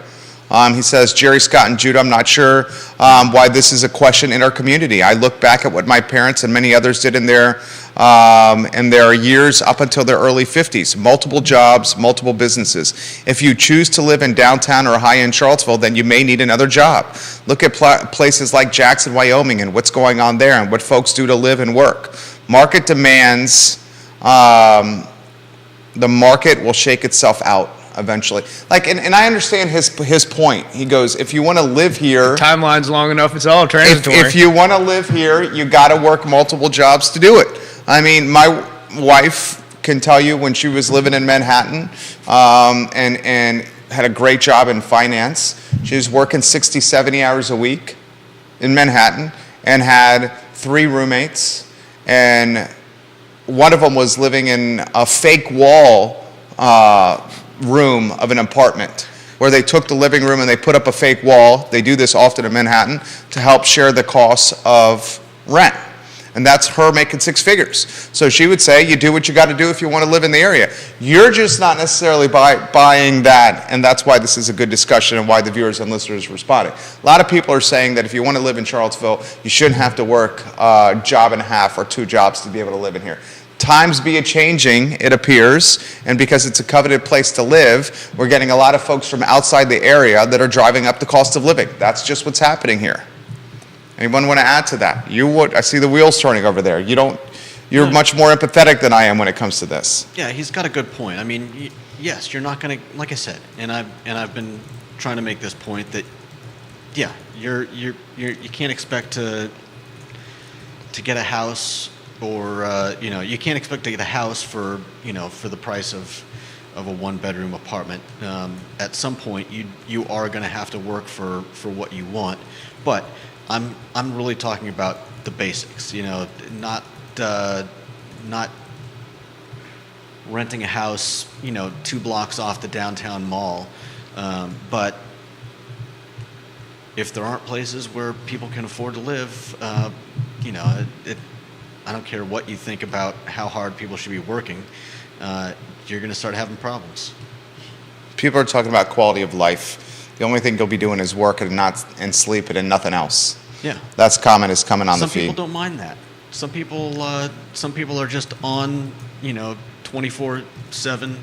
He says, Jerry, Scott, and Judah, I'm not sure why this is a question in our community. I look back at what my parents and many others did in their years up until their early 50s. Multiple jobs, multiple businesses. If you choose to live in downtown or high-end Charlottesville, then you may need another job. Look at places like Jackson, Wyoming, and what's going on there and what folks do to live and work. Market demands, the market will shake itself out eventually. And I understand his point. He goes, if you want to live here, Timeline's long enough, it's all transitory. if you want to live here, you got to work multiple jobs to do it. I mean, my wife can tell you when she was living in Manhattan and had a great job in finance, she was working 60, 70 hours a week in Manhattan and had 3 roommates, and one of them was living in a fake wall room of an apartment where they took the living room and they put up a fake wall. They do this often in Manhattan to help share the costs of rent. And that's her making 6 figures. So she would say, you do what you got to do if you want to live in the area. You're just not necessarily buying that, and that's why this is a good discussion and why the viewers and listeners are responding. A lot of people are saying that if you want to live in Charlottesville, you shouldn't have to work a job and a half or 2 jobs to be able to live in here. Times be a-changing, it appears, and because it's a coveted place to live, we're getting a lot of folks from outside the area that are driving up the cost of living. That's just what's happening here. Anyone want to add to that? You would. I see the wheels turning over there. You're much more empathetic than I am when it comes to this. Yeah, he's got a good point. I mean, yes, you're not going to, like I said, and I've been trying to make this point that, yeah, you can't expect to get a house. Or you can't expect to get a house for the price of a 1-bedroom apartment. At some point, you are going to have to work for what you want. But I'm really talking about the basics. Not renting a house 2 blocks off the downtown mall. But if there aren't places where people can afford to live, I don't care what you think about how hard people should be working, you're going to start having problems. People are talking about quality of life. The only thing you'll be doing is work and sleep and nothing else. Yeah. That's comment is coming on the feed. Some people don't mind that. Some people are just on 24/7,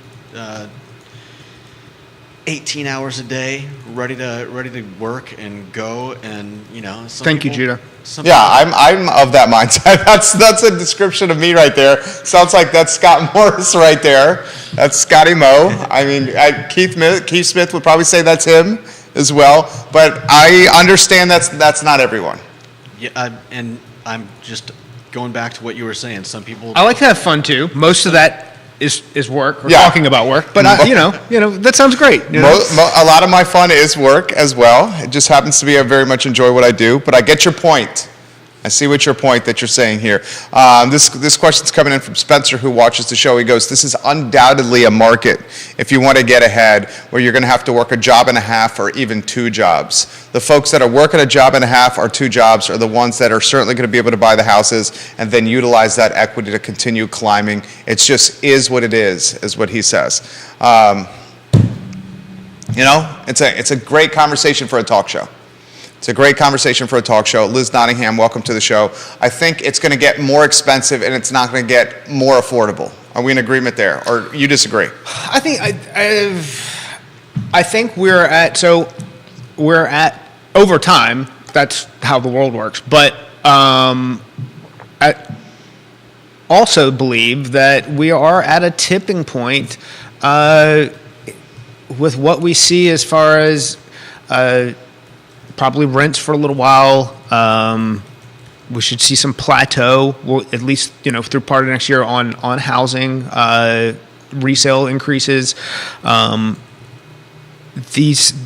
18 hours a day, ready to work and go, and Thank you, Judah. I'm of that mindset. That's a description of me right there. Sounds like that's Scott Morris right there. That's Scotty Moe. I mean, Keith Smith would probably say that's him as well. But I understand that's not everyone. Yeah, and I'm just going back to what you were saying. Some people. I like to have fun too. Most of that is work or Yeah. talking about work, but that sounds great. A lot of my fun is work as well. It just happens to be I very much enjoy what I do, but I get your point. I see what your point that you're saying here. This question's coming in from Spencer, who watches the show. He goes, this is undoubtedly a market if you want to get ahead, where you're going to have to work a job and a half or even 2 jobs. The folks that are working a job and a half or 2 jobs are the ones that are certainly going to be able to buy the houses and then utilize that equity to continue climbing. It just is what it is what he says. It's a great conversation for a talk show. It's a great conversation for a talk show. Liz Nottingham, welcome to the show. I think it's going to get more expensive and it's not going to get more affordable. Are we in agreement there, or you disagree? I think we're at over time. That's how the world works. But I also believe that we are at a tipping point with what we see as far as probably rents for a little while. We should see some plateau, at least through part of next year on housing, resale increases. The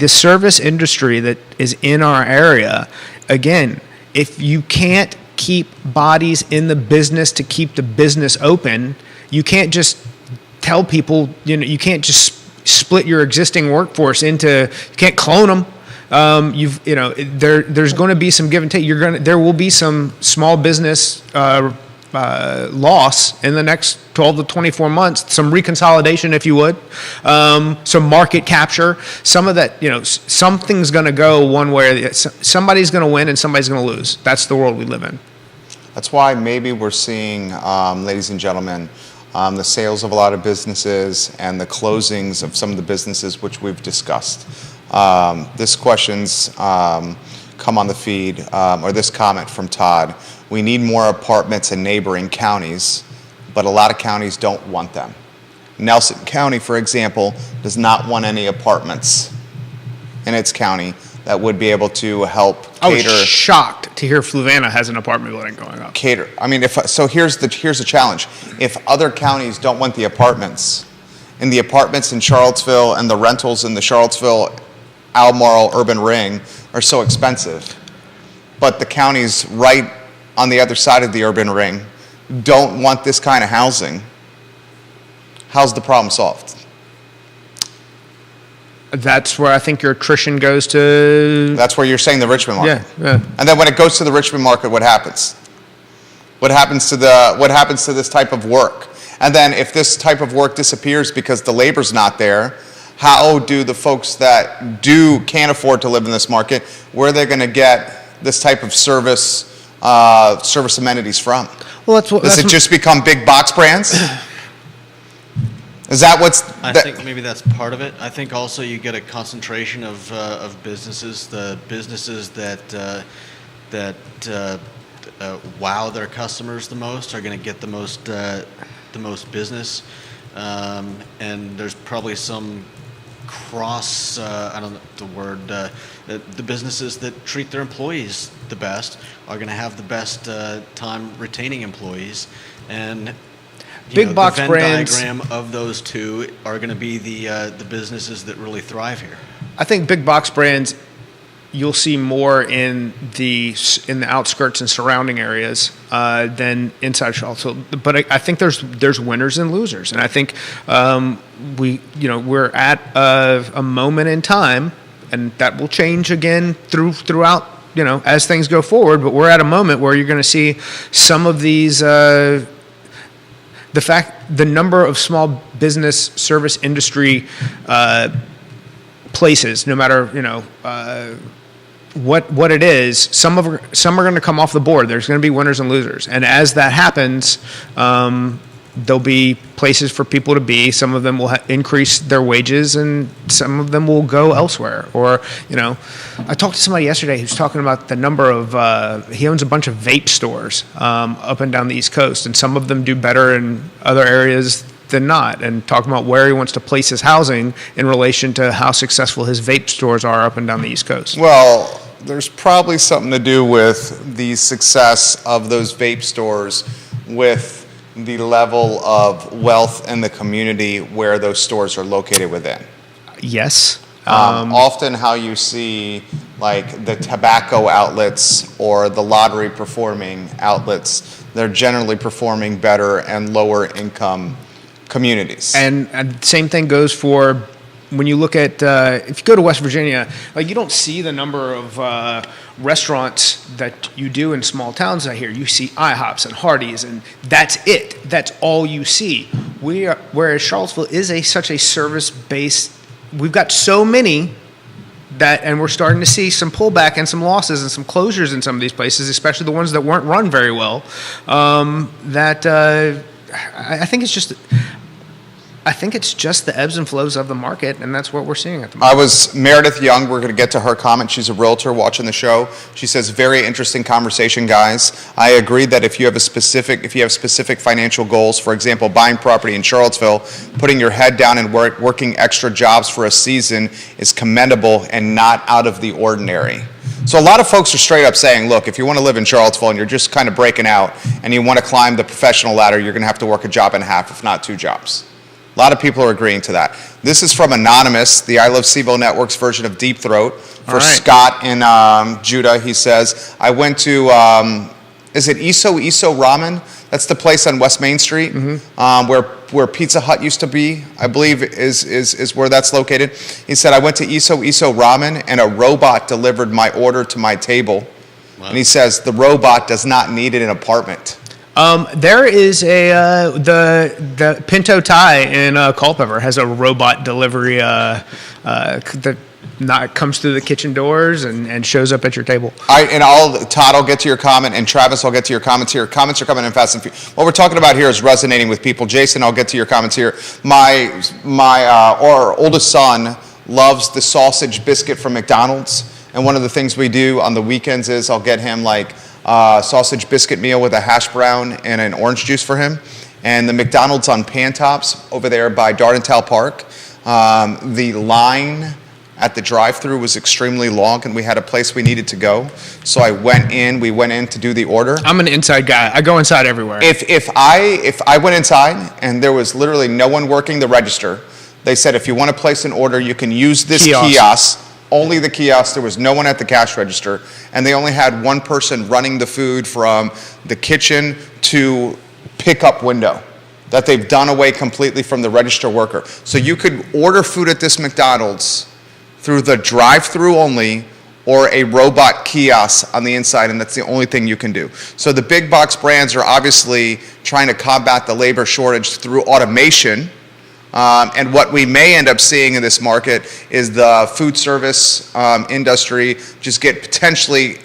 service industry that is in our area, again, if you can't keep bodies in the business to keep the business open, you can't just tell people, you can't just split your existing workforce into, you can't clone them. There's going to be some give and take. There will be some small business loss in the next 12 to 24 months, some reconsolidation, if you would, some market capture, some of that, something's going to go one way, somebody's going to win and somebody's going to lose. That's the world we live in. That's why maybe we're seeing, ladies and gentlemen, the sales of a lot of businesses and the closings of some of the businesses which we've discussed. This question's come on the feed, or this comment from Todd. We need more apartments in neighboring counties, but a lot of counties don't want them. Nelson County, for example, does not want any apartments in its county that would be able to help cater. I was shocked to hear Fluvanna has an apartment building going up. Cater. I mean, here's the challenge. If other counties don't want the apartments, and the apartments in Charlottesville and the rentals in the Charlottesville, Albemarle urban ring are so expensive, but the counties right on the other side of the urban ring don't want this kind of housing, how's the problem solved? That's where I think your attrition goes to. That's where you're saying the Richmond market. Yeah. And then when it goes to the Richmond market, what happens? What happens to this type of work? And then if this type of work disappears because the labor's not there, how do the folks that can't afford to live in this market, where are they going to get this type of service amenities from? Well, Does it just become big box brands? Is that I think maybe that's part of it. I think also you get a concentration of businesses. The businesses that wow their customers the most are going to get the most business, and there's probably some cross. I don't know the word. The businesses that treat their employees the best are going to have the best time retaining employees, and big box the Venn brands diagram of those two are going to be the businesses that really thrive here. I think big box brands you'll see more in the outskirts and surrounding areas than inside Charlottesville. But I think there's winners and losers, and I think we're at a moment in time, and that will change again throughout as things go forward. But we're at a moment where you're going to see some of these. The number of small business service industry places, no matter what it is, some are going to come off the board. There's going to be winners and losers, and as that happens, there'll be places for people to be. Some of them will increase their wages, and some of them will go elsewhere. Or I talked to somebody yesterday who's talking about the number of he owns a bunch of vape stores up and down the East Coast, and some of them do better in other areas than not, and talking about where he wants to place his housing in relation to how successful his vape stores are up and down the East Coast. Well, there's probably something to do with the success of those vape stores with the level of wealth in the community where those stores are located within. Yes. Often how you see like the tobacco outlets or the lottery performing outlets. They're generally performing better and lower income communities. And same thing goes for when you look at if you go to West Virginia, like you don't see the number of restaurants that you do in small towns out here. You see IHOPs and Hardee's, and that's it. That's all you see. Whereas Charlottesville is such a service-based. We've got so many that, and we're starting to see some pullback and some losses and some closures in some of these places, especially the ones that weren't run very well. I think it's just. I think it's just the ebbs and flows of the market, and that's what we're seeing at the moment. Meredith Young, we're going to get to her comment. She's a realtor watching the show. She says, very interesting conversation, guys. I agree that if you have specific financial goals, for example, buying property in Charlottesville, putting your head down and working extra jobs for a season is commendable and not out of the ordinary. So a lot of folks are straight up saying, look, if you want to live in Charlottesville and you're just kind of breaking out and you want to climb the professional ladder, you're going to have to work a job and a half, if not 2 jobs. A lot of people are agreeing to that. This is from Anonymous, the I Love CVille Network's version of Deep Throat. For Scott in Judah, he says, I went to, is it Iso Ramen? That's the place on West Main Street, where Pizza Hut used to be, I believe is where that's located. He said, I went to Iso Ramen and a robot delivered my order to my table. Wow. And he says, the robot does not need an apartment. There is the Pinto Thai in Culpeper has a robot delivery that comes through the kitchen doors and shows up at your table. Todd, I'll get to your comment, and Travis, I'll get to your comments here. Comments are coming in fast and furious. What we're talking about here is resonating with people. Jason, I'll get to your comments here. Our oldest son loves the sausage biscuit from McDonald's, and one of the things we do on the weekends is I'll get him sausage biscuit meal with a hash brown and an orange juice for him. And the McDonald's on Pantops over there by Dardental Park, the line at the drive-thru was extremely long, and we had a place we needed to go. So we went in to do the order. I'm an inside guy. I go inside everywhere. If I went inside and there was literally no one working the register, they said if you want to place an order, you can use this kiosk. Only the kiosk. There was no one at the cash register, and they only had one person running the food from the kitchen to pickup window that they've done away completely from the register worker. So you could order food at this McDonald's through the drive-through only or a robot kiosk on the inside, and that's the only thing you can do. So the big box brands are obviously trying to combat the labor shortage through automation. And what we may end up seeing in this market is the food service industry just get potentially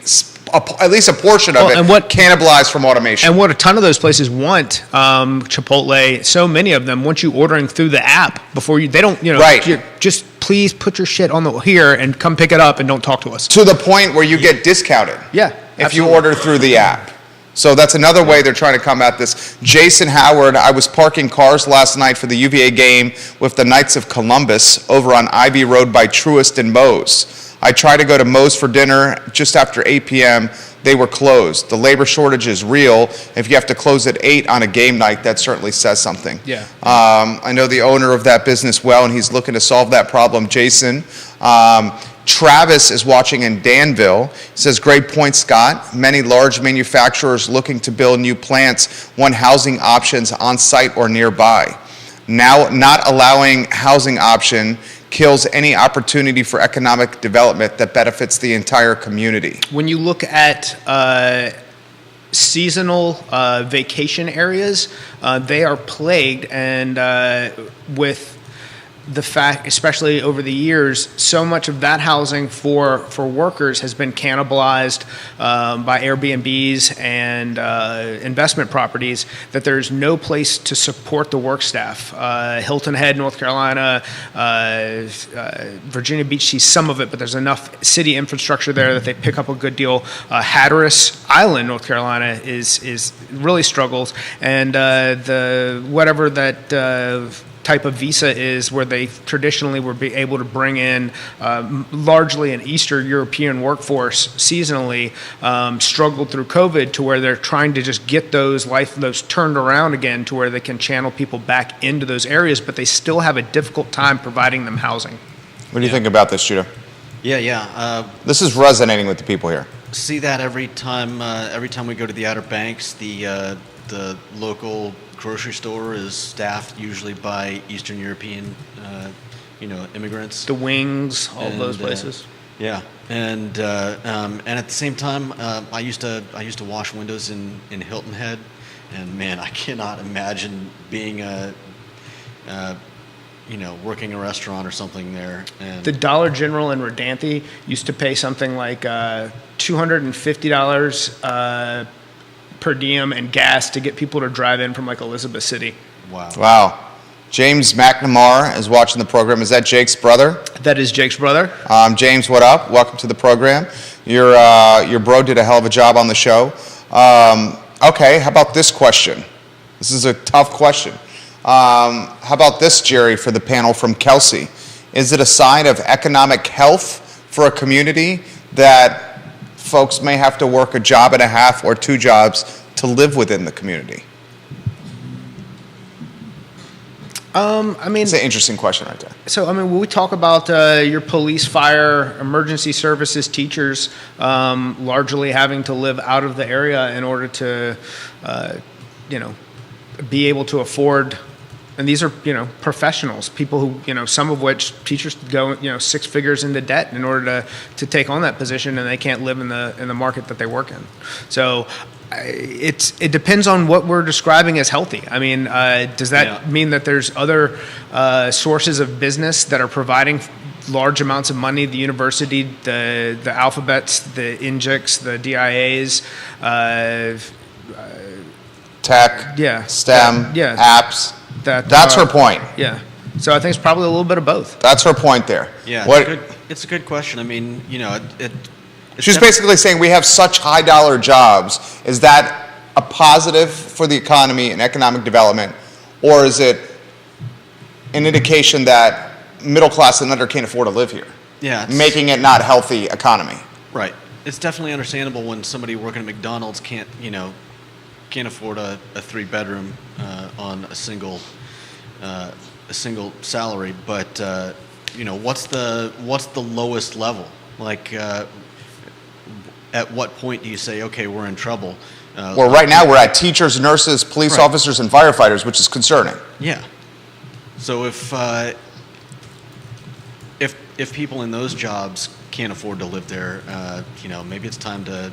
at least a portion of cannibalized from automation. And what a ton of those places want, Chipotle, so many of them want you ordering through the app before they don't, right. Just please put your shit on here and come pick it up and don't talk to us. To the point where you get discounted. Yeah, if you order through the app. So that's another way they're trying to combat this. Jason Howard, I was parking cars last night for the UVA game with the Knights of Columbus over on Ivy Road by Truist and Moe's. I tried to go to Moe's for dinner just after 8 p.m. They were closed. The labor shortage is real. If you have to close at 8 on a game night, that certainly says something. Yeah. I know the owner of that business well, and he's looking to solve that problem. Jason. Travis is watching in Danville. He says, great point, Scott. Many large manufacturers looking to build new plants want housing options on site or nearby. Now, not allowing housing option kills any opportunity for economic development that benefits the entire community. When you look at seasonal vacation areas, they are plagued and with the fact, especially over the years, so much of that housing for workers has been cannibalized by Airbnbs and investment properties that there's no place to support the work staff. Hilton Head, North Carolina, Virginia Beach sees some of it, but there's enough city infrastructure there that they pick up a good deal. Hatteras Island, North Carolina, is really struggles, and the whatever that type of visa is where they traditionally would be able to bring in largely an Eastern European workforce seasonally, struggled through COVID to where they're trying to just get those turned around again to where they can channel people back into those areas, but they still have a difficult time providing them housing. What do you think about this, Judah? Yeah. This is resonating with the people here. See that every time we go to the Outer Banks, the local grocery store is staffed usually by Eastern European, immigrants. The Wings, all of those And, places. Yeah, and at the same time, I used to wash windows in Hilton Head, and man, I cannot imagine being working a restaurant or something there. And The Dollar General in Rodanthe used to pay something like $250 per diem and gas to get people to drive in from like Elizabeth City. wow. Wow. James McNamara is watching the program. Is that Jake's brother? That is Jake's brother. James, what up? Welcome to the program. Your bro did a hell of a job on the show. Okay, how about this question? This is a tough question. How about this, Jerry, for the panel from Kelsey? Is it a sign of economic health for a community that folks may have to work a job and a half or 2 jobs to live within the community? I mean, It's an interesting question right there. so I mean, when we talk about your police, fire, emergency services, teachers, largely having to live out of the area in order to, be able to afford. And these are, professionals, people who, some of which teachers go, 6 figures into debt in order to take on that position, and they can't live in the market that they work in. So it depends on what we're describing as healthy. I mean, does that mean that there's other sources of business that are providing large amounts of money? The university, the alphabets, the NGICs, the DIAs, Tech, Yeah. STEM, Yeah. apps. that That's her point. Yeah. So I think it's probably a little bit of both. That's her point there. Yeah, What, it's a good question. I mean, it's she's basically saying we have such high dollar jobs. Is that a positive for the economy and economic development, or is it an indication that middle class and under can't afford to live here, making it not healthy economy? Right. It's definitely understandable when somebody working at McDonald's can't afford a 3-bedroom on a single salary. But what's the lowest level? Like, at what point do you say, okay, we're in trouble? Well, right now we're at teachers, nurses, police Right. officers, and firefighters, which is concerning. Yeah. So if people in those jobs can't afford to live there, maybe it's time to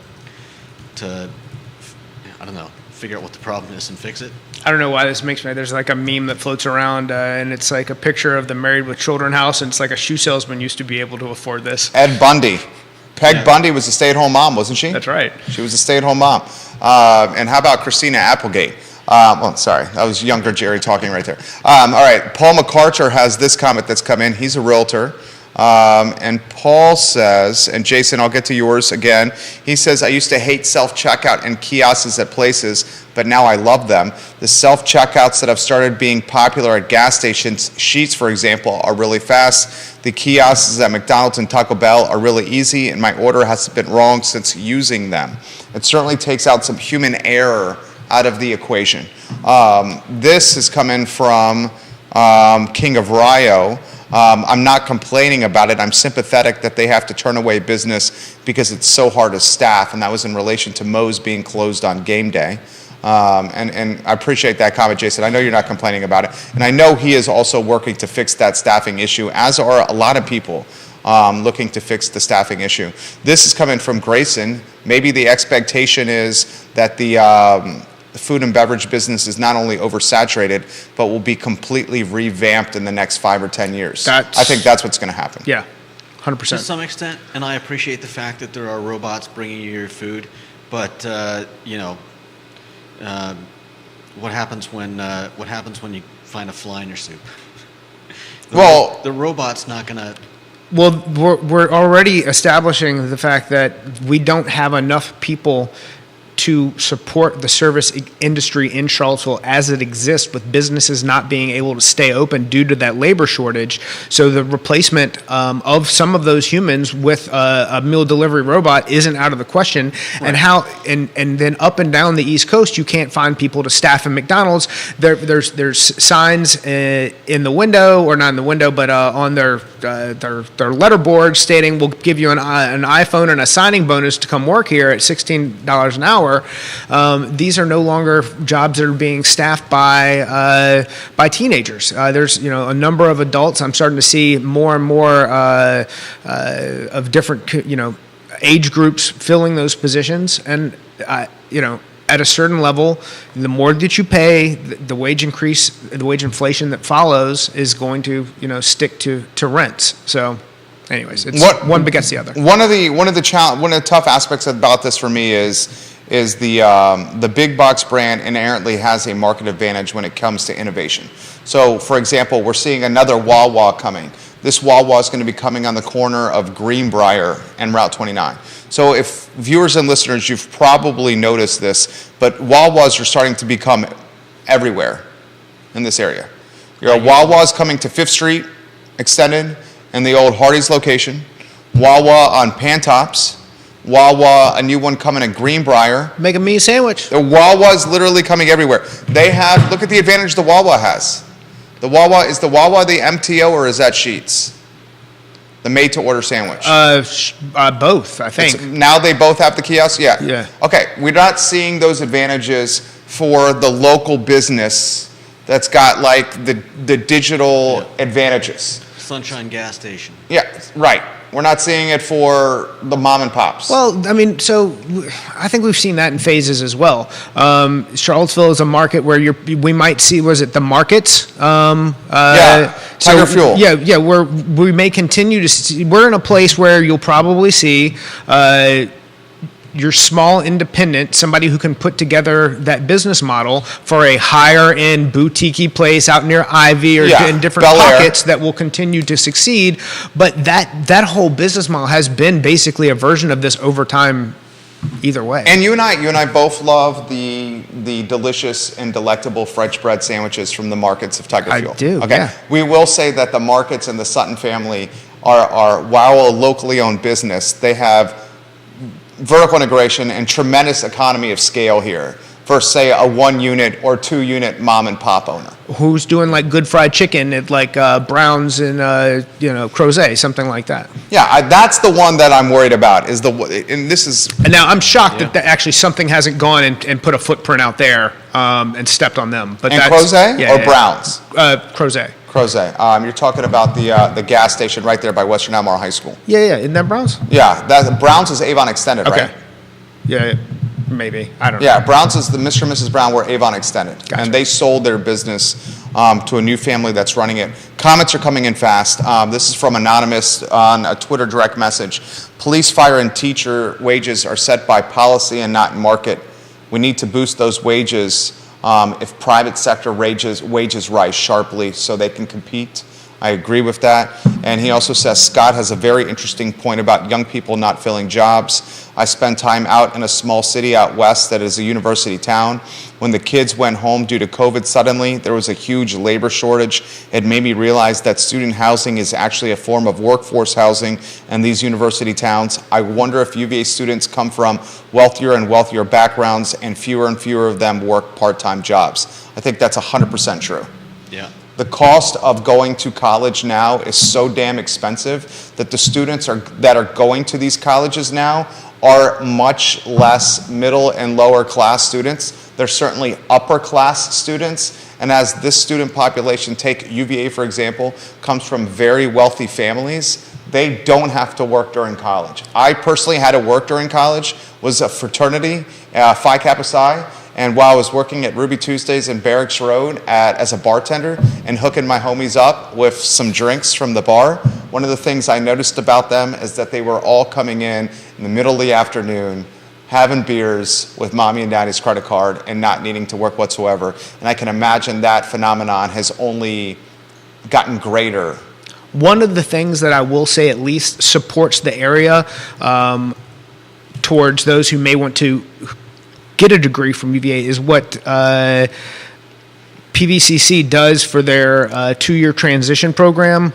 I don't know, figure out what the problem is and fix it. I don't know why this makes me. There's like a meme that floats around, and it's like a picture of the Married with Children house, and it's like a shoe salesman used to be able to afford this. Ed Bundy. Peg Bundy was a stay-at-home mom, wasn't she? That's right. She was a stay-at-home mom. And how about Christina Applegate? Sorry, that was younger Jerry talking right there. All right, Paul McCarter has this comment that's come in. He's a realtor. And Paul says, and Jason, I'll get to yours again. He says, I used to hate self-checkout and kiosks at places, but now I love them. The self-checkouts that have started being popular at gas stations, Sheetz, for example, are really fast. The kiosks at McDonald's and Taco Bell are really easy, and my order hasn't been wrong since using them. It certainly takes out some human error out of the equation. This has come in from King of Rio. I'm not complaining about it. I'm sympathetic that they have to turn away business because it's so hard to staff, and that was in relation to Moe's being closed on game day. And I appreciate that comment, Jason. I know you're not complaining about it. And I know he is also working to fix that staffing issue, as are a lot of people looking to fix the staffing issue. This is coming from Grayson. Maybe the expectation is that the food and beverage business is not only oversaturated, but will be completely revamped in the next 5 or 10 years. I think that's what's going to happen. Yeah, 100%. To some extent, and I appreciate the fact that there are robots bringing you your food, but what happens when you find a fly in your soup? The robot's not going to. Well, we're already establishing the fact that we don't have enough people to support the service industry in Charlottesville as it exists, with businesses not being able to stay open due to that labor shortage. So the replacement of some of those humans with a meal delivery robot isn't out of the question. Right. And then up and down the East Coast, you can't find people to staff in McDonald's. There's signs in the window, or not in the window, but on their letterboard stating, "We'll give you an iPhone and a signing bonus to come work here at $16 an hour." These are no longer jobs that are being staffed by teenagers. There's a number of adults. I'm starting to see more and more of different age groups filling those positions, and at a certain level, the more that you pay, the wage increase, the wage inflation that follows is going to stick to rents. So. Anyways, one begets the other. One of the tough aspects about this for me is the big box brand inherently has a market advantage when it comes to innovation. So, for example, we're seeing another Wawa coming. This Wawa is going to be coming on the corner of Greenbrier and Route 29. So, if viewers and listeners, you've probably noticed this, but Wawas are starting to become everywhere in this area. Your Wawa's coming to 5th Street Extended and the old Hardee's location, Wawa on Pantops, Wawa, a new one coming at Greenbrier. Make a me sandwich. The Wawa's literally coming everywhere. Look at the advantage the Wawa has. The Wawa the MTO, or is that Sheetz? The made-to-order sandwich. Both, I think. Now they both have the kiosk? Yeah. Yeah. Okay, we're not seeing those advantages for the local business that's got like the digital advantages. Sunshine gas station. Yeah, right. We're not seeing it for the mom and pops. Well, I mean, so I think we've seen that in phases as well. Charlottesville is a market where we might see, was it the markets? Tiger Fuel. Yeah, we may continue to see, we're in a place where you'll probably see your small independent, somebody who can put together that business model for a higher end boutique place out near Ivy or in different pockets that will continue to succeed. But that whole business model has been basically a version of this over time either way. And you and I both love the delicious and delectable French bread sandwiches from the markets of Tiger Fuel. I do, okay? yeah. We will say that the markets and the Sutton family are while a locally owned business, they have vertical integration and tremendous economy of scale here for, say, a 1-unit or 2-unit mom and pop owner who's doing like good fried chicken at like Brown's and Crozet, something like that. Yeah, that's the one that I'm worried about. And now I'm shocked that actually something hasn't gone and put a footprint out there and stepped on them. But Crozet or Brown's? Crozet. Crozet. You're talking about the gas station right there by Western Albemarle High School. Yeah. Isn't that Brown's? Yeah, Brown's is Avon Extended, okay. Right? Yeah, maybe. I don't know. Yeah, Brown's is the Mr. and Mrs. Brown were Avon Extended. Gotcha. And they sold their business to a new family that's running it. Comments are coming in fast. This is from Anonymous on a Twitter direct message. Police, fire, and teacher wages are set by policy and not market. We need to boost those wages if private sector wages rise sharply so they can compete. I agree with that. And he also says, Scott has a very interesting point about young people not filling jobs. I spent time out in a small city out west that is a university town. When the kids went home due to COVID suddenly, there was a huge labor shortage. It made me realize that student housing is actually a form of workforce housing in these university towns. I wonder if UVA students come from wealthier and wealthier backgrounds and fewer of them work part-time jobs. I think that's 100% true. Yeah. The cost of going to college now is so damn expensive that the students that are going to these colleges now are much less middle and lower class students. They're certainly upper class students. And as this student population, take UVA for example, comes from very wealthy families, they don't have to work during college. I personally had to work during college, was a fraternity, Phi Kappa Psi. And while I was working at Ruby Tuesdays in Barracks Road as a bartender and hooking my homies up with some drinks from the bar, one of the things I noticed about them is that they were all coming in the middle of the afternoon, having beers with mommy and daddy's credit card and not needing to work whatsoever. And I can imagine that phenomenon has only gotten greater. One of the things that I will say at least supports the area towards those who may want to get a degree from UVA is what PVCC does for their 2-year transition program,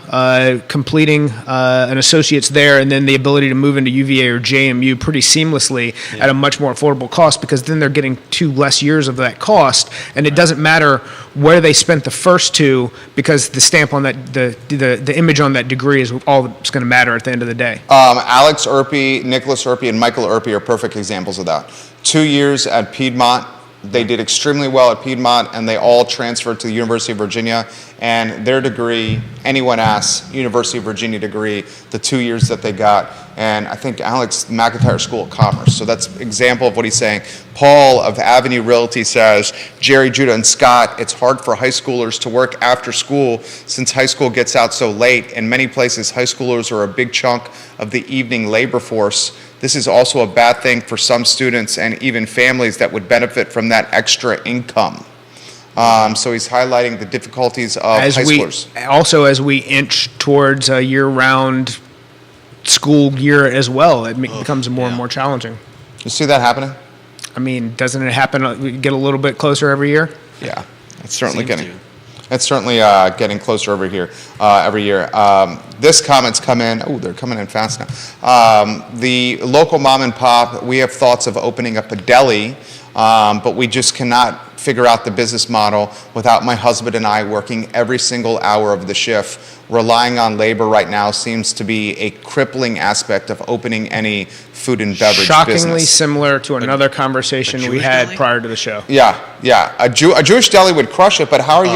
completing an associate's there, and then the ability to move into UVA or JMU pretty seamlessly at a much more affordable cost, because then they're getting 2 less years of that cost, and it doesn't matter where they spent the first 2, because the stamp on that, the image on that degree is all that's going to matter at the end of the day. Alex Erpy, Nicholas Erpy, and Michael Erpy are perfect examples of that. 2 years at Piedmont. They did extremely well at Piedmont, and they all transferred to the University of Virginia. And their degree, anyone asks, University of Virginia degree, the 2 years that they got. And I think Alex, McIntyre School of Commerce. So that's an example of what he's saying. Paul of Avenue Realty says, Jerry, Judah, and Scott, it's hard for high schoolers to work after school since high school gets out so late. In many places, high schoolers are a big chunk of the evening labor force. This is also a bad thing for some students and even families that would benefit from that extra income. So he's highlighting the difficulties of high schoolers. As we inch towards a year-round school year as well, it becomes more and more challenging. You see that happening? I mean, doesn't it happen, we get a little bit closer every year? Yeah, it's certainly Seems getting. to. It's certainly getting closer over here every year. This comment's come in. Oh, they're coming in fast now. The local mom and pop, we have thoughts of opening up a deli, but we just cannot figure out the business model without my husband and I working every single hour of the shift. Relying on labor right now seems to be a crippling aspect of opening any food and beverage Shockingly business. similar to another conversation we Jewish had deli? prior to the show. Yeah. A Jewish deli would crush it, but how are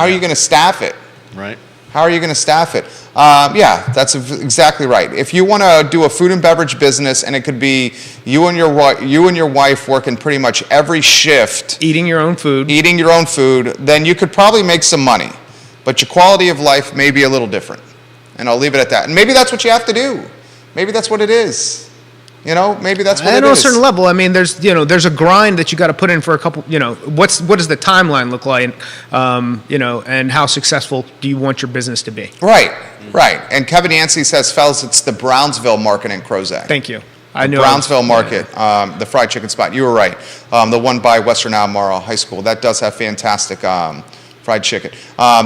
you gonna staff it? Right. How are you going to staff it? Yeah, that's exactly right. If you want to do a food and beverage business, and it could be you and your wife working pretty much every shift, Eating your own food. then you could probably make some money. But your quality of life may be a little different. And I'll leave it at that. And maybe that's what you have to do. Maybe that's what it is. Maybe that's what it is. And on a certain level, I mean, there's a grind that you got to put in for a couple, what does the timeline look like, and how successful do you want your business to be? Right. And Kevin Yancey says, fellas, it's the Brownsville market in Crozet. Thank you. I know. Brownsville Market, the fried chicken spot. You were right. The one by Western Albemarle High School. That does have fantastic fried chicken.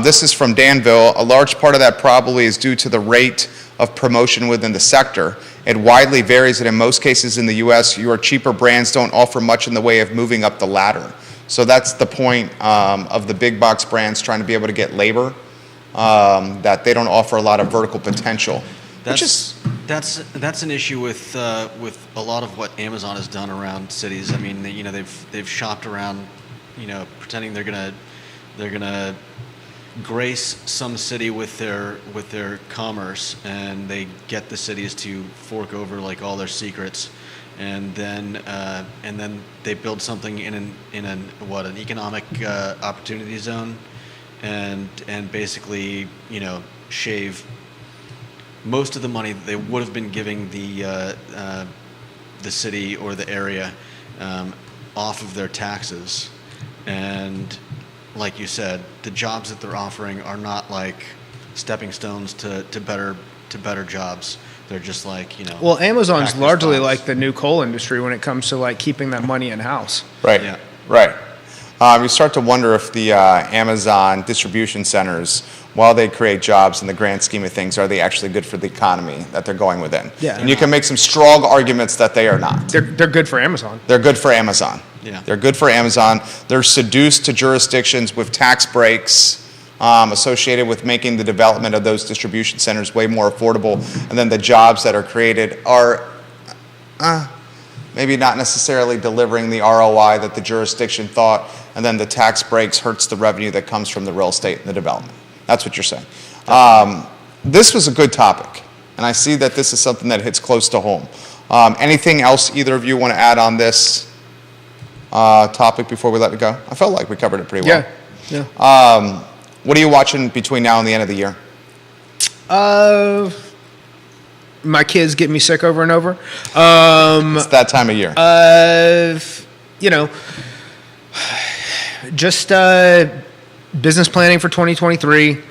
This is from Danville. A large part of that probably is due to the rate of promotion within the sector. It widely varies, and in most cases in the U.S., your cheaper brands don't offer much in the way of moving up the ladder. So that's the point of the big box brands trying to be able to get labor, that they don't offer a lot of vertical potential. That's an issue with a lot of what Amazon has done around cities. I mean, they've shopped around, pretending they're gonna grace some city with their commerce, and they get the cities to fork over like all their secrets, and then they build something in an economic opportunity zone, and basically shave most of the money that they would have been giving the city or the area off of their taxes. And like you said, the jobs that they're offering are not like stepping stones to better jobs. They're just like, Well, Amazon's practice largely jobs. like the new coal industry when it comes to like keeping that money in house. Right. Yeah. Right. You start to wonder if the Amazon distribution centers, while they create jobs in the grand scheme of things, are they actually good for the economy that they're going within? Yeah. And you can make some strong arguments that they are not. They're good for Amazon. They're good for Amazon. Yeah. They're good for Amazon. They're seduced to jurisdictions with tax breaks associated with making the development of those distribution centers way more affordable. And then the jobs that are created are maybe not necessarily delivering the ROI that the jurisdiction thought. And then the tax breaks hurts the revenue that comes from the real estate and the development. That's what you're saying. This was a good topic. And I see that this is something that hits close to home. Anything else either of you want to add on this topic before we let it go? I felt like we covered it pretty well. Yeah. What are you watching between now and the end of the year? My kids get me sick over and over. It's that time of year. Just business planning for 2023.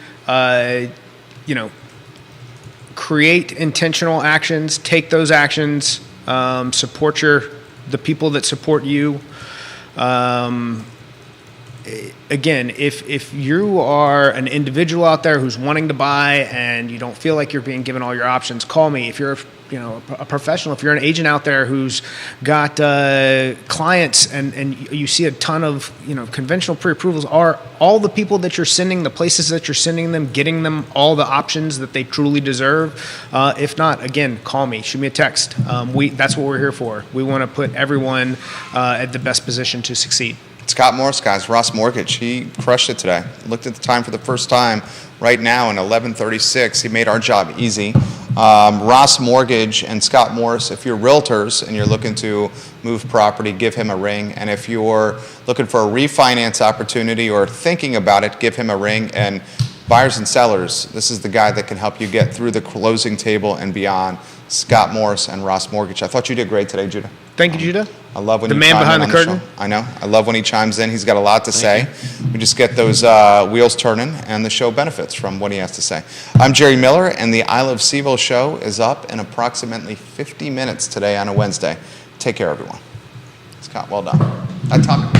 Create intentional actions. Take those actions. Support the people that support you. Again, if you are an individual out there who's wanting to buy and you don't feel like you're being given all your options, call me. If you're a professional, if you're an agent out there who's got clients and you see a ton of conventional pre-approvals, are all the people that you're sending, the places that you're sending them, getting them all the options that they truly deserve? If not, again, call me, shoot me a text. That's what we're here for. We want to put everyone at the best position to succeed. Scott Morris, guys, Ross Mortgage, he crushed it today. Looked at the time for the first time right now in 11:36. He made our job easy. Ross Mortgage and Scott Morris, if you're realtors and you're looking to move property, give him a ring. And if you're looking for a refinance opportunity or thinking about it, give him a ring. And buyers and sellers, this is the guy that can help you get through the closing table and beyond. Scott Morris and Ross Mortgage. I thought you did great today, Judah. Thank you, Judah. I love when the you man chime behind in the on curtain. show. I know. I love when he chimes in. He's got a lot to say. We just get those wheels turning, and the show benefits from what he has to say. I'm Jerry Miller, and the I Love CVille show is up in approximately 50 minutes today on a Wednesday. Take care, everyone. Scott, well done. I talk